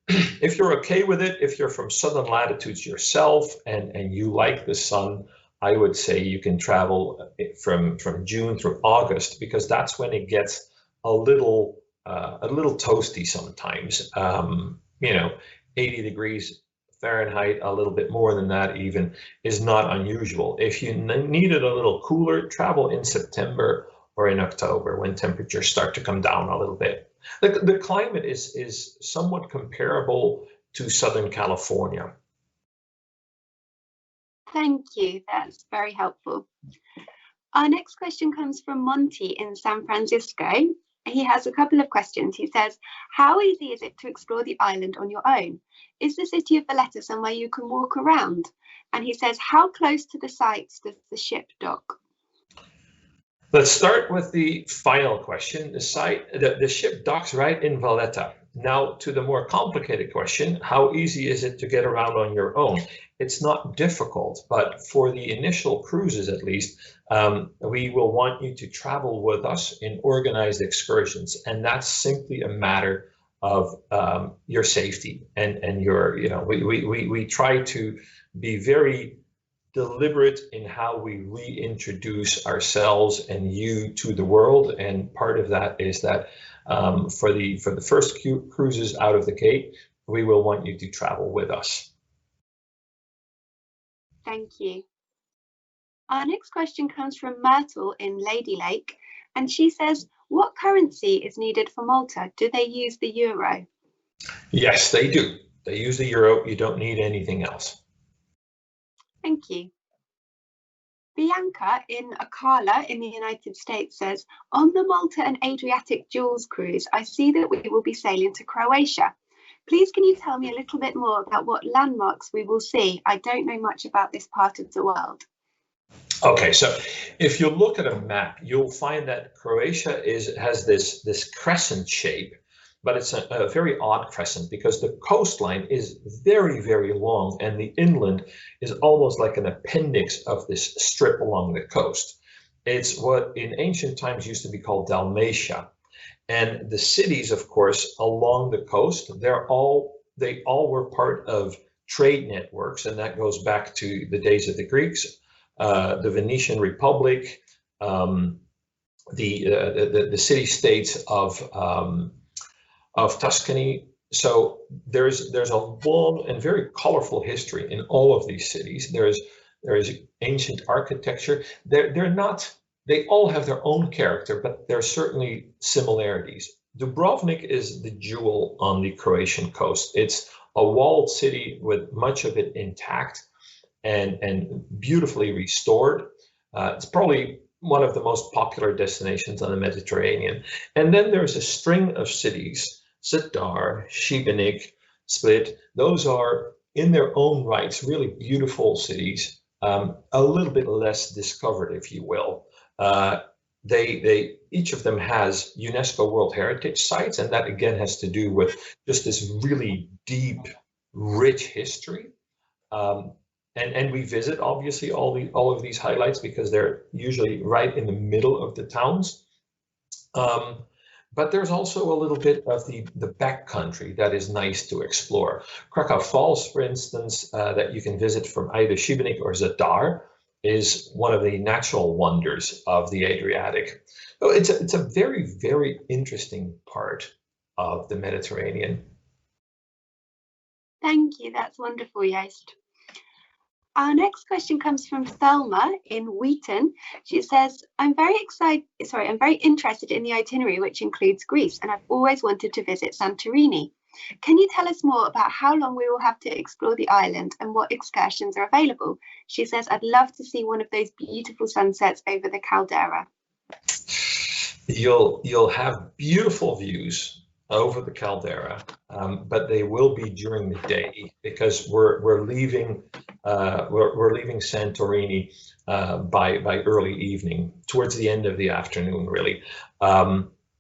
if you're okay with it, if you're from southern latitudes yourself and you like the sun, I would say you can travel from June through August, because that's when it gets a little toasty sometimes. 80 degrees Fahrenheit, a little bit more than that even, is not unusual. If you need it a little cooler, travel in September or in October when temperatures start to come down a little bit. The climate is somewhat comparable to Southern California. Thank you, that's very helpful. Our next question comes from Monty in San Francisco. He has a couple of questions. He says, how easy is it to explore the island on your own? Is the city of Valletta somewhere you can walk around? And he says, how close to the sites does the ship dock? Let's start with the final question. The ship docks right in Valletta. Now, to the more complicated question, how easy is it to get around on your own? It's not difficult, but for the initial cruises at least, we will want you to travel with us in organized excursions, and that's simply a matter of your safety and your, we try to be very deliberate in how we reintroduce ourselves and you to the world, and part of that is that for the first cruises out of the Cape, we will want you to travel with us. Thank you. Our next question comes from Myrtle in Lady Lake, and she says, what currency is needed for Malta? Do they use the euro? Yes, they do. They use the euro. You don't need anything else. Thank you. Bianca in Akala in the United States says, on the Malta and Adriatic Jules cruise, I see that we will be sailing to Croatia. Please can you tell me a little bit more about what landmarks we will see? I don't know much about this part of the world. Okay, so if you look at a map, you'll find that Croatia has this crescent shape, but it's a very odd crescent because the coastline is very, very long and the inland is almost like an appendix of this strip along the coast. It's what in ancient times used to be called Dalmatia. And the cities, of course, along the coast, they all were part of trade networks, and that goes back to the days of the Greeks, the Venetian Republic, the city-states of Tuscany. So there's a long and very colorful history in all of these cities. There is ancient architecture. They all have their own character, but there are certainly similarities. Dubrovnik is the jewel on the Croatian coast. It's a walled city with much of it intact and beautifully restored. It's probably one of the most popular destinations on the Mediterranean. And then there's a string of cities, Zadar, Šibenik, Split. Those are in their own rights really beautiful cities, a little bit less discovered, if you will. Each of them has UNESCO World Heritage sites, and that again has to do with just this really deep, rich history. And we visit obviously all of these highlights because they're usually right in the middle of the towns. But there's also a little bit of the back country that is nice to explore. Krakow Falls, for instance, that you can visit from either Šibenik or Zadar, is one of the natural wonders of the Adriatic. So it's a very, very interesting part of the Mediterranean. Thank you, that's wonderful, Joost. Our next question comes from Thelma in Wheaton. She says, I'm very interested in the itinerary, which includes Greece, and I've always wanted to visit Santorini. Can you tell us more about how long we will have to explore the island and what excursions are available? She says, I'd love to see one of those beautiful sunsets over the caldera. You'll have beautiful views over the caldera, but they will be during the day because we're leaving Santorini by early evening, towards the end of the afternoon, really.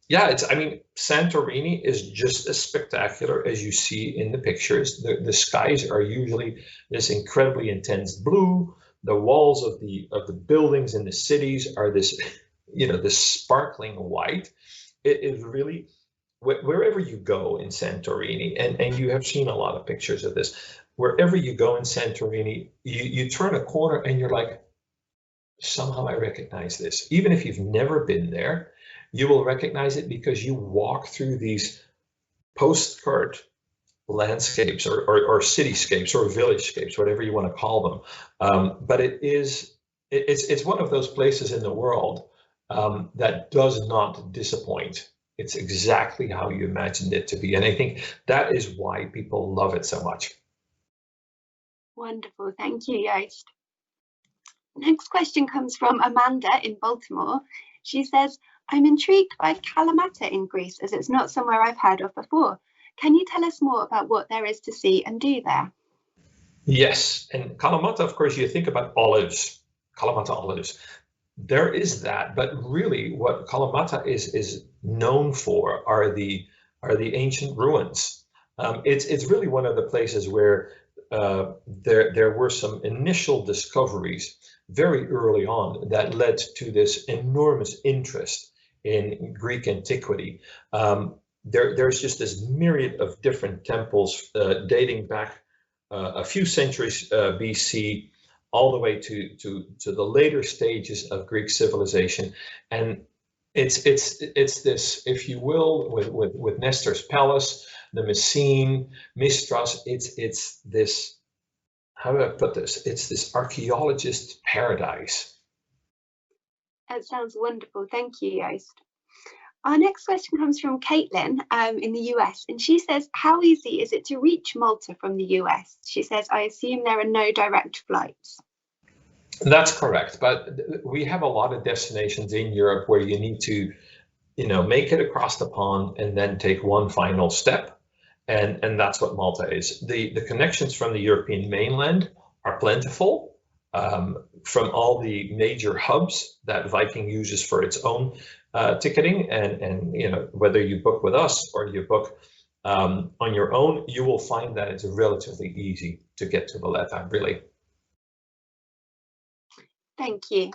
Santorini is just as spectacular as you see in the pictures. The skies are usually this incredibly intense blue. The walls of the buildings in the cities are this sparkling white. It is really, wherever you go in Santorini, and you have seen a lot of pictures of this, wherever you go in Santorini, you turn a corner and you're like, somehow I recognize this. Even if you've never been there, you will recognize it because you walk through these postcard landscapes or cityscapes or village-scapes, whatever you want to call them. But it's one of those places in the world that does not disappoint. It's exactly how you imagined it to be. And I think that is why people love it so much. Wonderful. Thank you, Joost. Next question comes from Amanda in Baltimore. She says, I'm intrigued by Kalamata in Greece as it's not somewhere I've heard of before. Can you tell us more about what there is to see and do there? Yes, and Kalamata, of course, you think about olives, Kalamata olives. There is that, but really what Kalamata is known for are the ancient ruins. It's really one of the places where there were some initial discoveries very early on that led to this enormous interest in Greek antiquity. There's just this myriad of different temples dating back a few centuries BC, all the way to the later stages of Greek civilization, and it's this, if you will, with Nestor's palace, the Messene, Mistras. It's this, how do I put this? It's this archaeologist paradise. That sounds wonderful. Thank you, Joost. Our next question comes from Caitlin in the US, and she says, how easy is it to reach Malta from the US? She says, I assume there are no direct flights. That's correct. But we have a lot of destinations in Europe where you need to, make it across the pond and then take one final step. And that's what Malta is. The connections from the European mainland are plentiful, from all the major hubs that Viking uses for its own ticketing. And whether you book with us or you book on your own, you will find that it's relatively easy to get to Valletta, really. Thank you.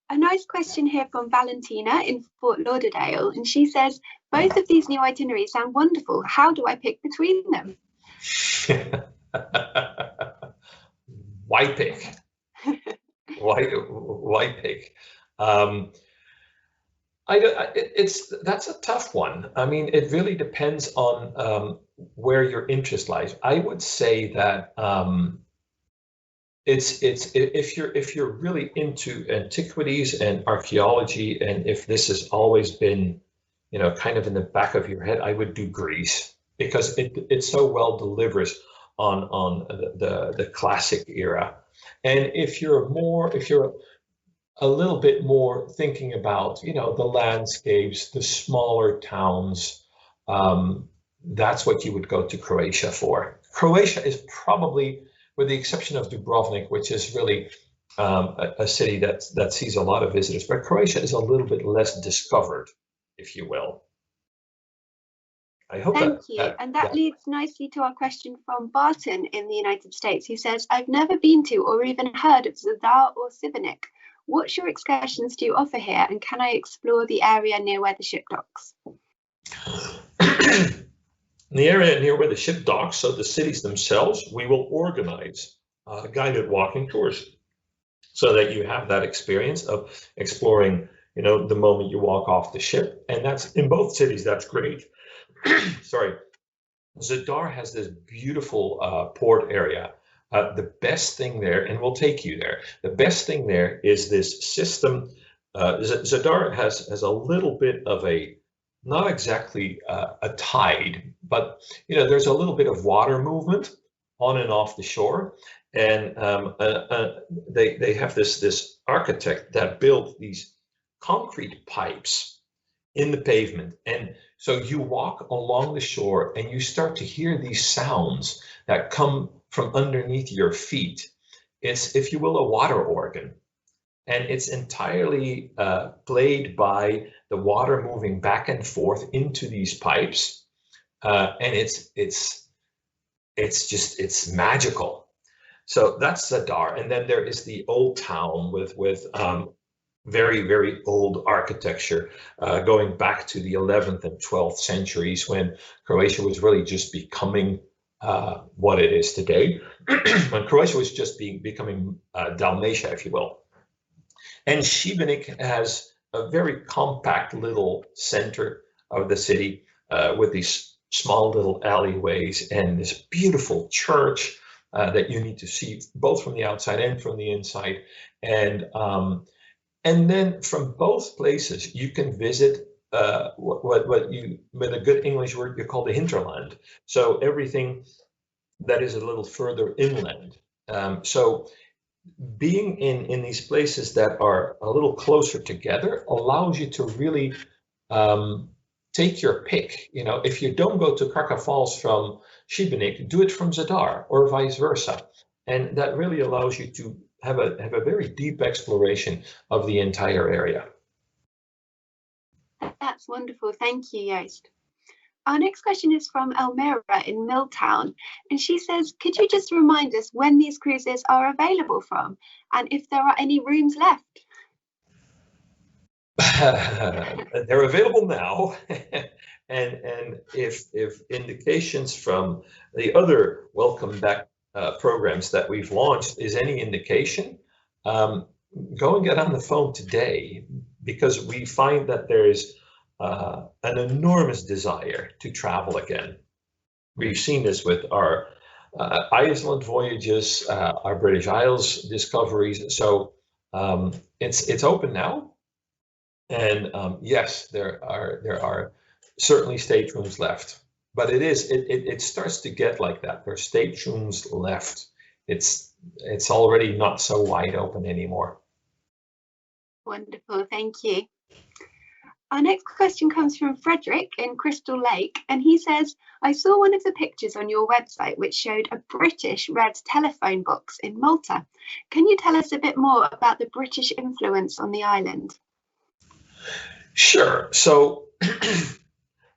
A nice question here from Valentina in Fort Lauderdale, and she says, both of these new itineraries sound wonderful. How do I pick between them? Why pick? Why pick? That's a tough one. I mean, it really depends on where your interest lies. I would say that it's if you're really into antiquities and archaeology, and if this has always been, kind of in the back of your head, I would do Greece, because it so well delivers on the classic era. And if you're a little bit more thinking about, the landscapes, the smaller towns, that's what you would go to Croatia for. Croatia is probably, with the exception of Dubrovnik, which is really a city that sees a lot of visitors, but Croatia is a little bit less discovered, if you will. I hope Thank you. And that leads nicely to our question from Barton in the United States, who says, I've never been to or even heard of Zadar or Šibenik. What shore excursions do you offer here, and can I explore the area near where the ship docks? The area near where the ship docks, so the cities themselves, we will organize guided walking tours, so that you have that experience of exploring, the moment you walk off the ship. And that's in both cities. That's great. Sorry. Zadar has this beautiful port area. The best thing there, and we'll take you there, the best thing there is this system. Zadar has a little bit of a, not exactly a tide, but there's a little bit of water movement on and off the shore, and they have this architect that built these concrete pipes in the pavement, and so you walk along the shore and you start to hear these sounds that come from underneath your feet. It's, if you will, a water organ. And it's entirely played by the water moving back and forth into these pipes, and it's magical. So that's Zadar, and then there is the old town with very, very old architecture, going back to the 11th and 12th centuries, when Croatia was really just becoming what it is today. When Croatia was just becoming Dalmatia, if you will. And Šibenik has a very compact little center of the city, with these small little alleyways and this beautiful church that you need to see both from the outside and from the inside. And then from both places you can visit what you, with a good English word, you call the hinterland. So everything that is a little further inland. So being in these places that are a little closer together allows you to really take your pick. If you don't go to Krakow Falls from Šibenik, do it from Zadar or vice versa. And that really allows you to have a very deep exploration of the entire area. That's wonderful. Thank you, Joost. Our next question is from Elmira in Milltown, and she says, could you just remind us when these cruises are available from, and if there are any rooms left? They're available now, and if indications from the other welcome back programs that we've launched is any indication, go and get on the phone today, because we find that there's an enormous desire to travel again. We've seen this with our Iceland voyages, our British Isles discoveries. So it's open now, and yes, there are certainly staterooms left. But it starts to get like that. There's staterooms left. It's it's already not so wide open anymore. Wonderful, thank you. Our next question comes from Frederick in Crystal Lake, and he says, I saw one of the pictures on your website which showed a British red telephone box in Malta. Can you tell us a bit more about the British influence on the island? Sure. So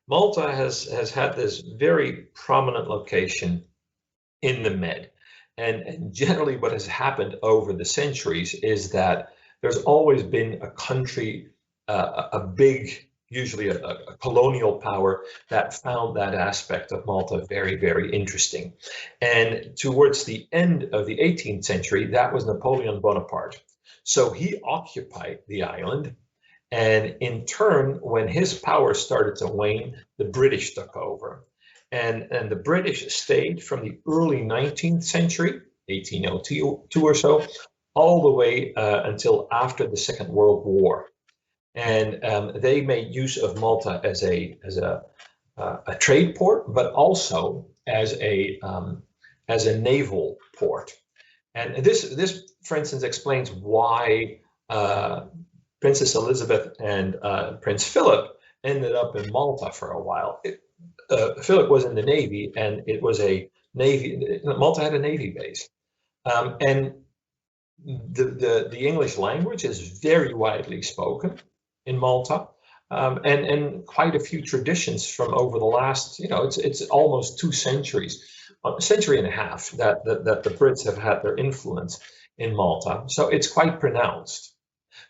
Malta has had this very prominent location in the Med. And generally what has happened over the centuries is that there's always been a country, a big, usually a colonial power that found that aspect of Malta very, very interesting. And towards the end of the 18th century, that was Napoleon Bonaparte. So he occupied the island. And in turn, when his power started to wane, the British took over. And the British stayed from the early 19th century, 1802 or so, all the way until after the Second World War. And they made use of Malta as a trade port, but also as a naval port. And this, for instance, explains why Princess Elizabeth and Prince Philip ended up in Malta for a while. Philip was in the Navy, and it was a Navy. Malta had a Navy base, and the English language is very widely spoken in Malta, and quite a few traditions from over the last, it's almost 2 centuries, a century and a half that the Brits have had their influence in Malta. So it's quite pronounced.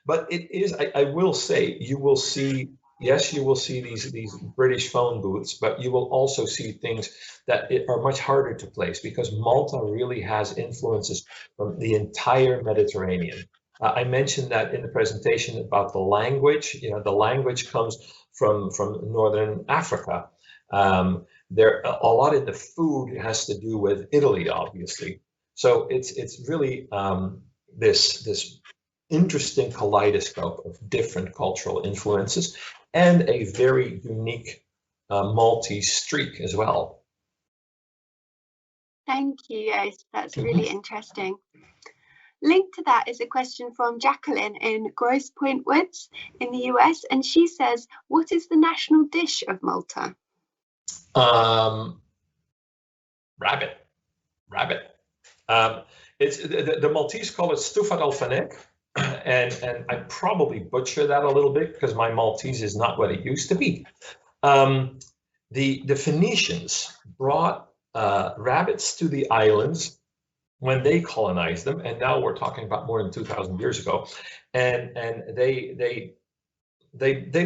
But it is, I will say, you will see these British phone booths, but you will also see things that are much harder to place because Malta really has influences from the entire Mediterranean. I mentioned that in the presentation about the language. The language comes from Northern Africa. There a lot in the food has to do with Italy, obviously. So it's really this interesting kaleidoscope of different cultural influences and a very unique Maltese streak as well. Thank you, Joost. That's really interesting. Linked to that is a question from Jacqueline in Grosse Pointe Woods in the US, and she says, what is the national dish of Malta? Rabbit. It's the Maltese call it stufat al fanek. And I probably butcher that a little bit because my Maltese is not what it used to be. The Phoenicians brought rabbits to the islands when they colonized them, and now we're talking about more than 2,000 years ago. And they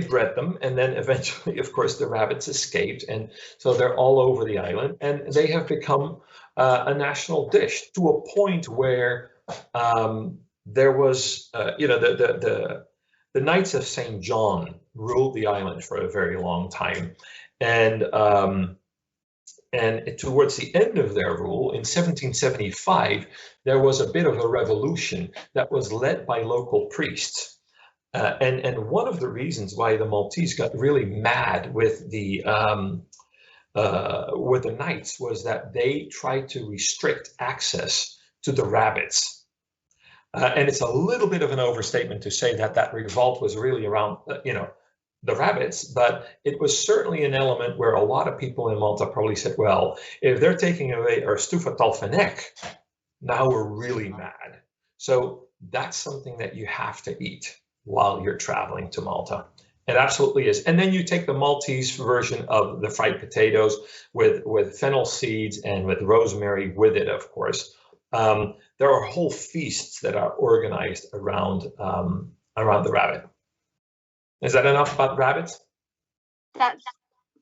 bred them, and then eventually, of course, the rabbits escaped, and so they're all over the island, and they have become a national dish to a point where there was, the Knights of St. John ruled the island for a very long time, and towards the end of their rule in 1775, there was a bit of a revolution that was led by local priests, and one of the reasons why the Maltese got really mad with the Knights was that they tried to restrict access to the rabbits. And it's a little bit of an overstatement to say that revolt was really around, the rabbits, but it was certainly an element where a lot of people in Malta probably said, well, if they're taking away our stufat al fanek, now we're really mad. So that's something that you have to eat while you're traveling to Malta. It absolutely is. And then you take the Maltese version of the fried potatoes with fennel seeds and with rosemary with it, of course. There are whole feasts that are organized around the rabbit. Is that enough about rabbits? That's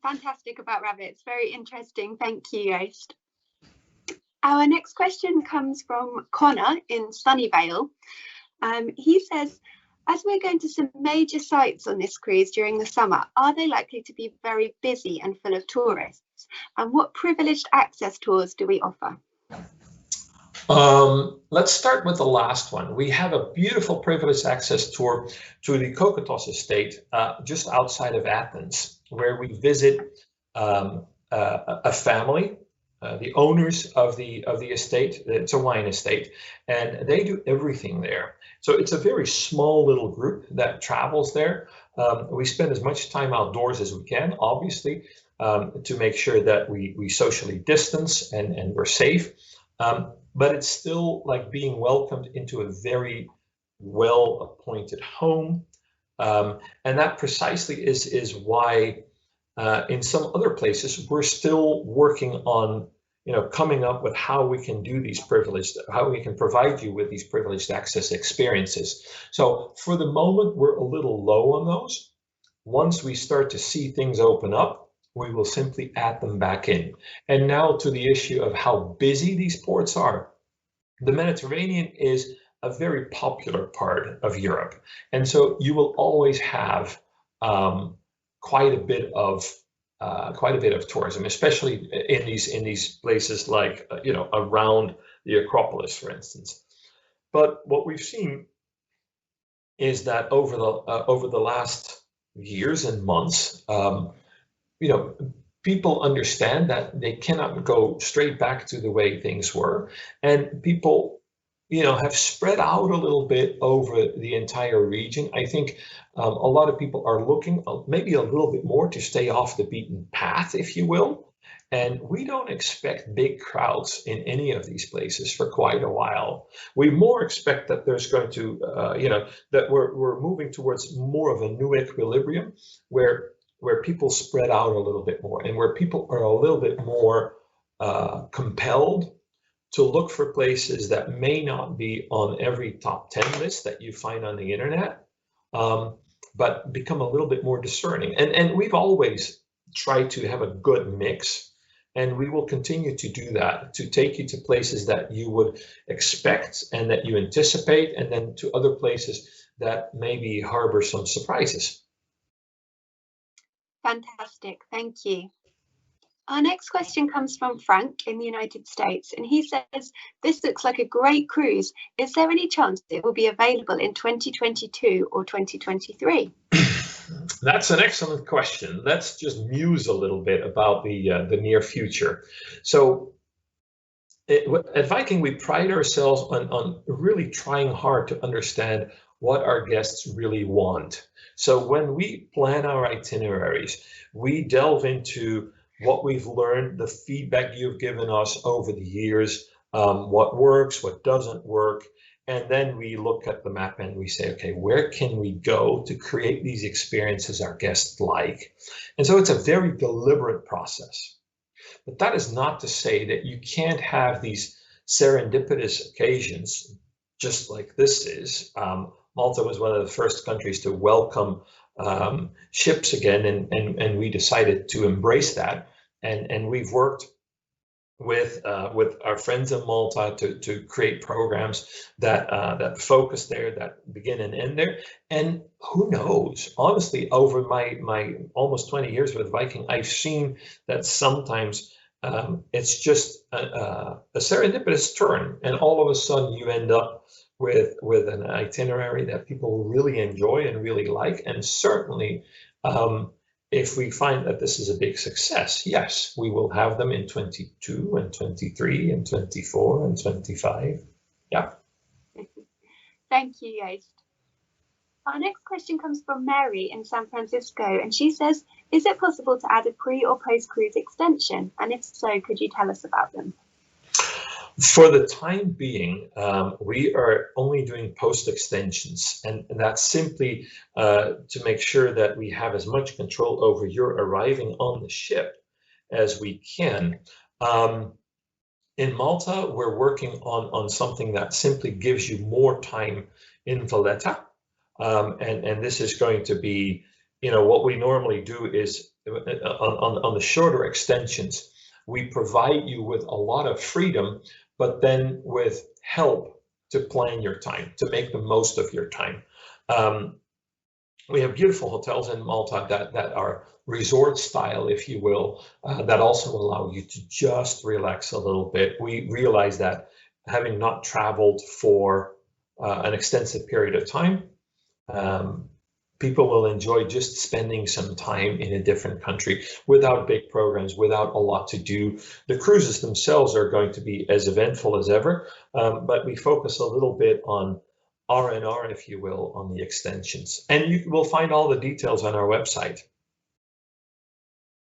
fantastic about rabbits. Very interesting. Thank you, Joost. Our next question comes from Connor in Sunnyvale. He says, as we're going to some major sites on this cruise during the summer, are they likely to be very busy and full of tourists? And what privileged access tours do we offer? Let's start with the last one. We have a beautiful privileged access tour to the Kokotos estate just outside of Athens, where we visit a family the owners of the estate. It's a wine estate, and they do everything there. So it's a very small little group that travels there. We spend as much time outdoors as we can, obviously, to make sure that we socially distance and we're safe. But it's still like being welcomed into a very well-appointed home. And that precisely is why in some other places we're still working on, coming up with how we can do these how we can provide you with these privileged access experiences. So for the moment, we're a little low on those. Once we start to see things open up, we will simply add them back in. And now to the issue of how busy these ports are. The Mediterranean is a very popular part of Europe. And so you will always have quite a bit of tourism, especially in these places like around the Acropolis, for instance. But what we've seen is that over the last years and months, people understand that they cannot go straight back to the way things were, and people have spread out a little bit over the entire region. I think a lot of people are looking maybe a little bit more to stay off the beaten path, if you will. And we don't expect big crowds in any of these places for quite a while. We more expect that there's going to, that we're moving towards more of a new equilibrium where people spread out a little bit more and where people are a little bit more compelled to look for places that may not be on every top 10 list that you find on the internet, but become a little bit more discerning. And we've always tried to have a good mix, and we will continue to do that, to take you to places that you would expect and that you anticipate, and then to other places that maybe harbor some surprises. Fantastic, thank you. Our next question comes from Frank in the United States, and he says, this looks like a great cruise. Is there any chance it will be available in 2022 or 2023? That's an excellent question. Let's just muse a little bit about the near future. So at Viking, we pride ourselves on really trying hard to understand what our guests really want. So when we plan our itineraries, we delve into what we've learned, the feedback you've given us over the years, what works, what doesn't work. And then we look at the map and we say, okay, where can we go to create these experiences our guests like? And so it's a very deliberate process. But that is not to say that you can't have these serendipitous occasions, just like this is. Malta was one of the first countries to welcome ships again, and we decided to embrace that. And we've worked with our friends in Malta to create programs that focus there, that begin and end there. And who knows? Honestly, over my almost 20 years with Viking, I've seen that sometimes it's just a serendipitous turn, and all of a sudden you end up with an itinerary that people really enjoy and really like. And certainly, if we find that this is a big success, yes, we will have them in 22 and 23 and 24 and 25. Yeah. Thank you, Joost. Our next question comes from Mary in San Francisco, and she says, is it possible to add a pre or post-cruise extension? And if so, could you tell us about them? For the time being, we are only doing post extensions, and that's simply to make sure that we have as much control over your arriving on the ship as we can. In Malta, we're working on something that simply gives you more time in Valletta, and this is going to be, what we normally do is on the shorter extensions, we provide you with a lot of freedom, but then with help to plan your time, to make the most of your time. We have beautiful hotels in Malta that are resort style, if you will, that also allow you to just relax a little bit. We realize that having not traveled for an extensive period of time, people will enjoy just spending some time in a different country without big programs, without a lot to do. The cruises themselves are going to be as eventful as ever, but we focus a little bit on R&R, if you will, on the extensions. And you will find all the details on our website.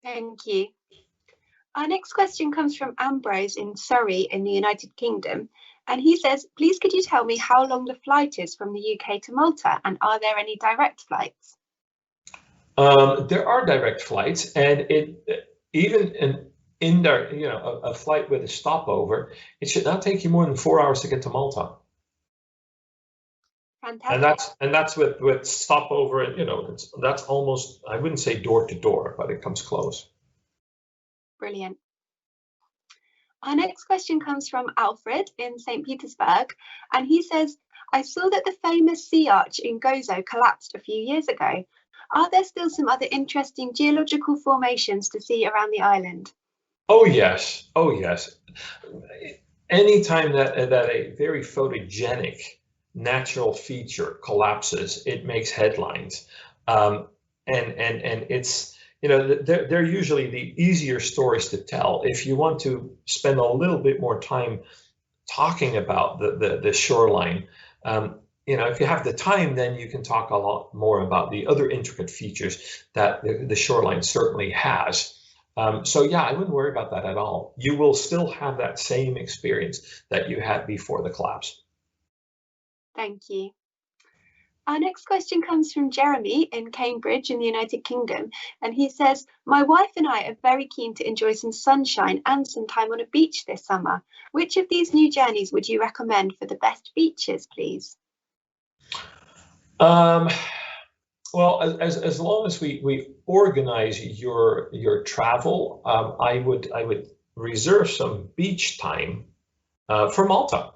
Thank you. Our next question comes from Ambrose in Surrey in the United Kingdom. And he says, please could you tell me how long the flight is from the UK to Malta, and are there any direct flights? There are direct flights, and a flight with a stopover, it should not take you more than 4 hours to get to Malta. Fantastic. And that's with stopover, that's almost, I wouldn't say door to door, but it comes close. Brilliant. Our next question comes from Alfred in St. Petersburg, and he says, I saw that the famous sea arch in Gozo collapsed a few years ago. Are there still some other interesting geological formations to see around the island? Oh yes. Anytime that a very photogenic natural feature collapses, it makes headlines. And it's, they're usually the easier stories to tell. If you want to spend a little bit more time talking about the shoreline, if you have the time, then you can talk a lot more about the other intricate features that the shoreline certainly has. So yeah, I wouldn't worry about that at all. You will still have that same experience that you had before the collapse. Thank you. Our next question comes from Jeremy in Cambridge in the United Kingdom, and he says, my wife and I are very keen to enjoy some sunshine and some time on a beach this summer. Which of these new journeys would you recommend for the best beaches, please? Well, as long as we organize your travel, I would reserve some beach time for Malta,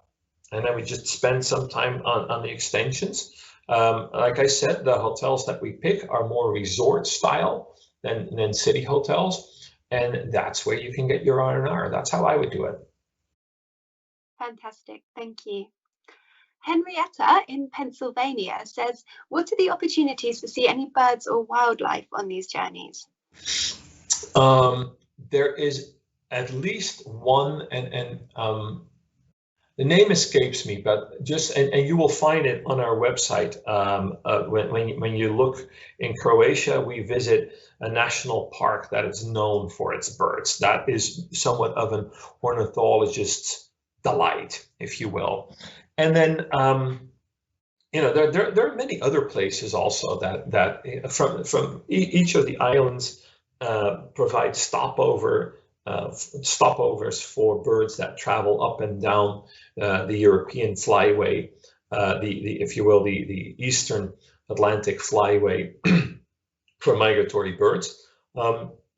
and I would just spend some time on the extensions. Like I said, the hotels that we pick are more resort style than city hotels, and that's where you can get your R&R. That's how I would do it. Fantastic, thank you. Henrietta in Pennsylvania says, what are the opportunities to see any birds or wildlife on these journeys? There is at least one, and the name escapes me, but and you will find it on our website. When you look in Croatia, we visit a national park that is known for its birds. That is somewhat of an ornithologist's delight, if you will. And then there are many other places also that from each of the islands provide stopovers for birds that travel up and down the European flyway, if you will, the Eastern Atlantic flyway for migratory birds.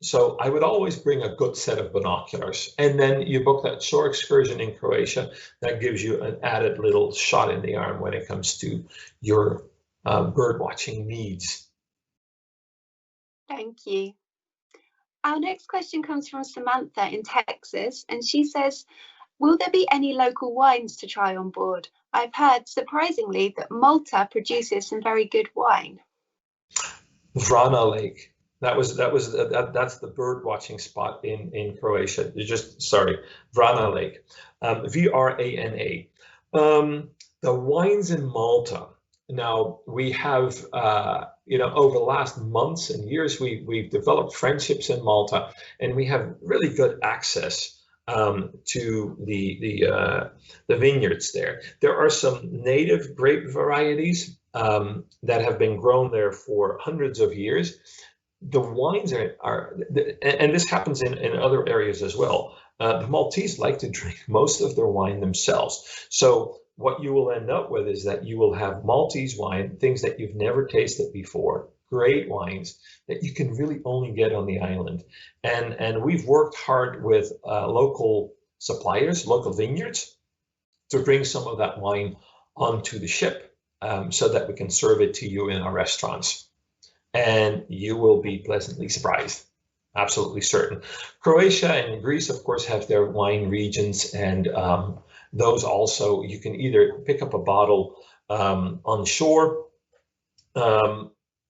So I would always bring a good set of binoculars, and then you book that shore excursion in Croatia. That gives you an added little shot in the arm when it comes to your bird watching needs. Thank you. Our next question comes from Samantha in Texas, and she says, will there be any local wines to try on board? I've heard, surprisingly, that Malta produces some very good wine. Vrana Lake. That's the bird watching spot in Croatia. Vrana Lake, Vrana. The wines in Malta. Now we have, over the last months and years, we've developed friendships in Malta, and we have really good access to the vineyards there. There are some native grape varieties that have been grown there for hundreds of years. The wines are, and this happens in other areas as well. The Maltese like to drink most of their wine themselves. So what you will end up with is that you will have Maltese wine, things that you've never tasted before, great wines that you can really only get on the island. And we've worked hard with local suppliers, local vineyards, to bring some of that wine onto the ship so that we can serve it to you in our restaurants. And you will be pleasantly surprised, absolutely certain. Croatia and Greece, of course, have their wine regions, and those also, you can either pick up a bottle on shore,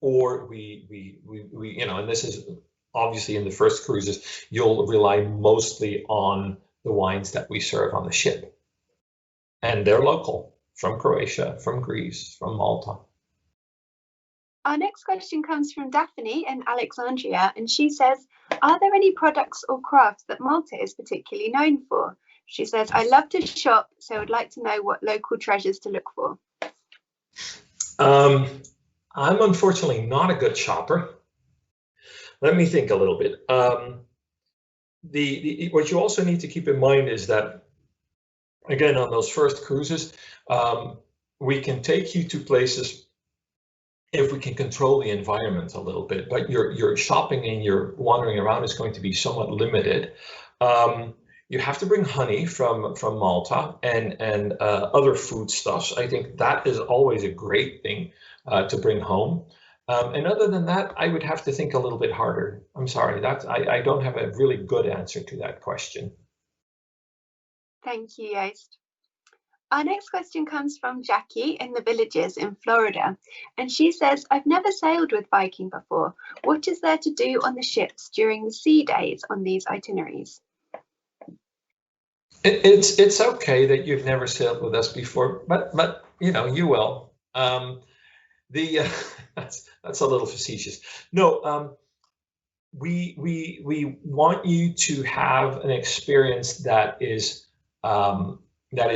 or we you know, and this is obviously in the first cruises, you'll rely mostly on the wines that we serve on the ship. And they're local, from Croatia, from Greece, from Malta. Our next question comes from Daphne in Alexandria, and she says, are there any products or crafts that Malta is particularly known for? She says, I love to shop, so I'd like to know what local treasures to look for. I'm unfortunately not a good shopper. Let me think a little bit. What you also need to keep in mind is that, again, on those first cruises, we can take you to places if we can control the environment a little bit, but your shopping and your wandering around is going to be somewhat limited. You have to bring honey from Malta and other foodstuffs. I think that is always a great thing to bring home. And other than that, I would have to think a little bit harder. I'm sorry, I don't have a really good answer to that question. Thank you, Joost. Our next question comes from Jackie in the Villages in Florida, and she says, I've never sailed with Viking before. What is there to do on the ships during the sea days on these itineraries? It's okay that you've never sailed with us before, but you know, you will. That's a little facetious. No, we want you to have an experience that is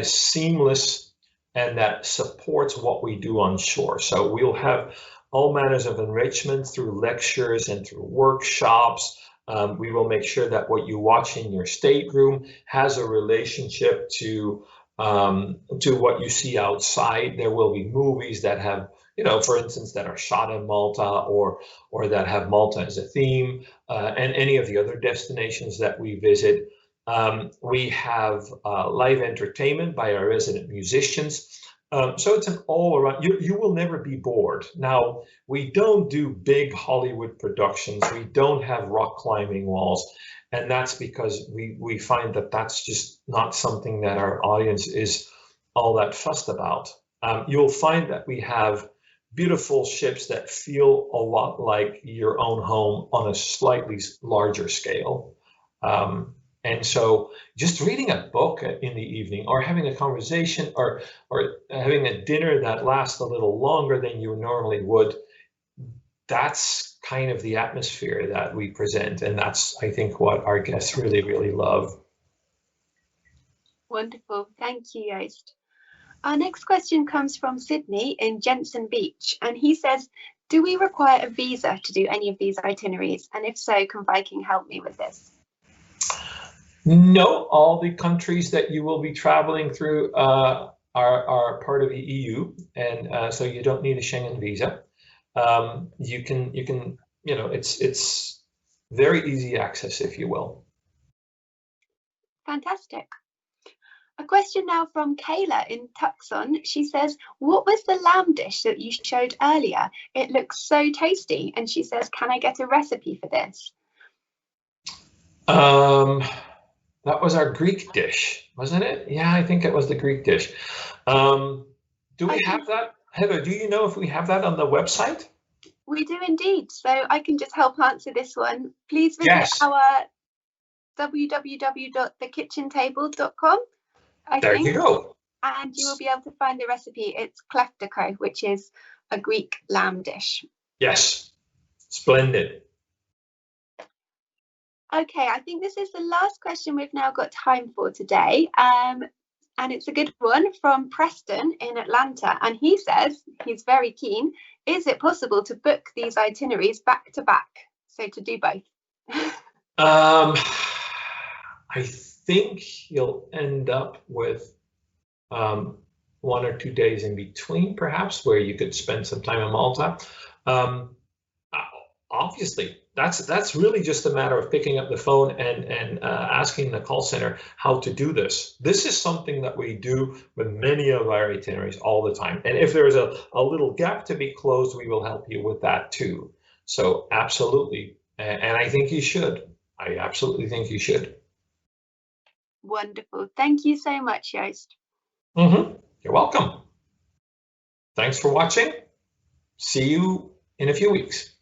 seamless and that supports what we do on shore. So we'll have all manners of enrichment through lectures and through workshops. We will make sure that what you watch in your stateroom has a relationship to what you see outside. There will be movies that have, you know, for instance, that are shot in Malta or that have Malta as a theme, and any of the other destinations that we visit. We have live entertainment by our resident musicians. So it's an all around, you will never be bored. Now, we don't do big Hollywood productions. We don't have rock climbing walls. And that's because we find that that's just not something that our audience is all that fussed about. You'll find that we have beautiful ships that feel a lot like your own home on a slightly larger scale. And so just reading a book in the evening or having a conversation or having a dinner that lasts a little longer than you normally would, that's kind of the atmosphere that we present. And that's, I think, what our guests really, really love. Wonderful. Thank you, Joost. Our next question comes from Sydney in Jensen Beach, and he says, do we require a visa to do any of these itineraries? And if so, can Viking help me with this? No, all the countries that you will be traveling through are part of the EU, and so you don't need a Schengen visa. You can, you know, it's very easy access, if you will. Fantastic. A question now from Kayla in Tucson. She says, what was the lamb dish that you showed earlier? It looks so tasty. And she says, can I get a recipe for this? That was our Greek dish, wasn't it? Yeah, I think it was the Greek dish. Do we have that? Heather, do you know if we have that on the website? We do indeed. So I can just help answer this one. Please visit our www.thekitchentable.com. There you go. And you will be able to find the recipe. It's kleftiko, which is a Greek lamb dish. Yes, splendid. Okay, I think this is the last question we've now got time for today. And it's a good one from Preston in Atlanta. And he says, he's very keen, is it possible to book these itineraries back to back? So to do both? I think you'll end up with 1 or 2 days in between, perhaps, where you could spend some time in Malta. Obviously, that's really just a matter of picking up the phone and asking the call center how to do this. This is something that we do with many of our itineraries all the time. And if there's a little gap to be closed, we will help you with that too. So absolutely. And I think you should. I absolutely think you should. Wonderful. Thank you so much, Joost. You're welcome. Thanks for watching. See you in a few weeks.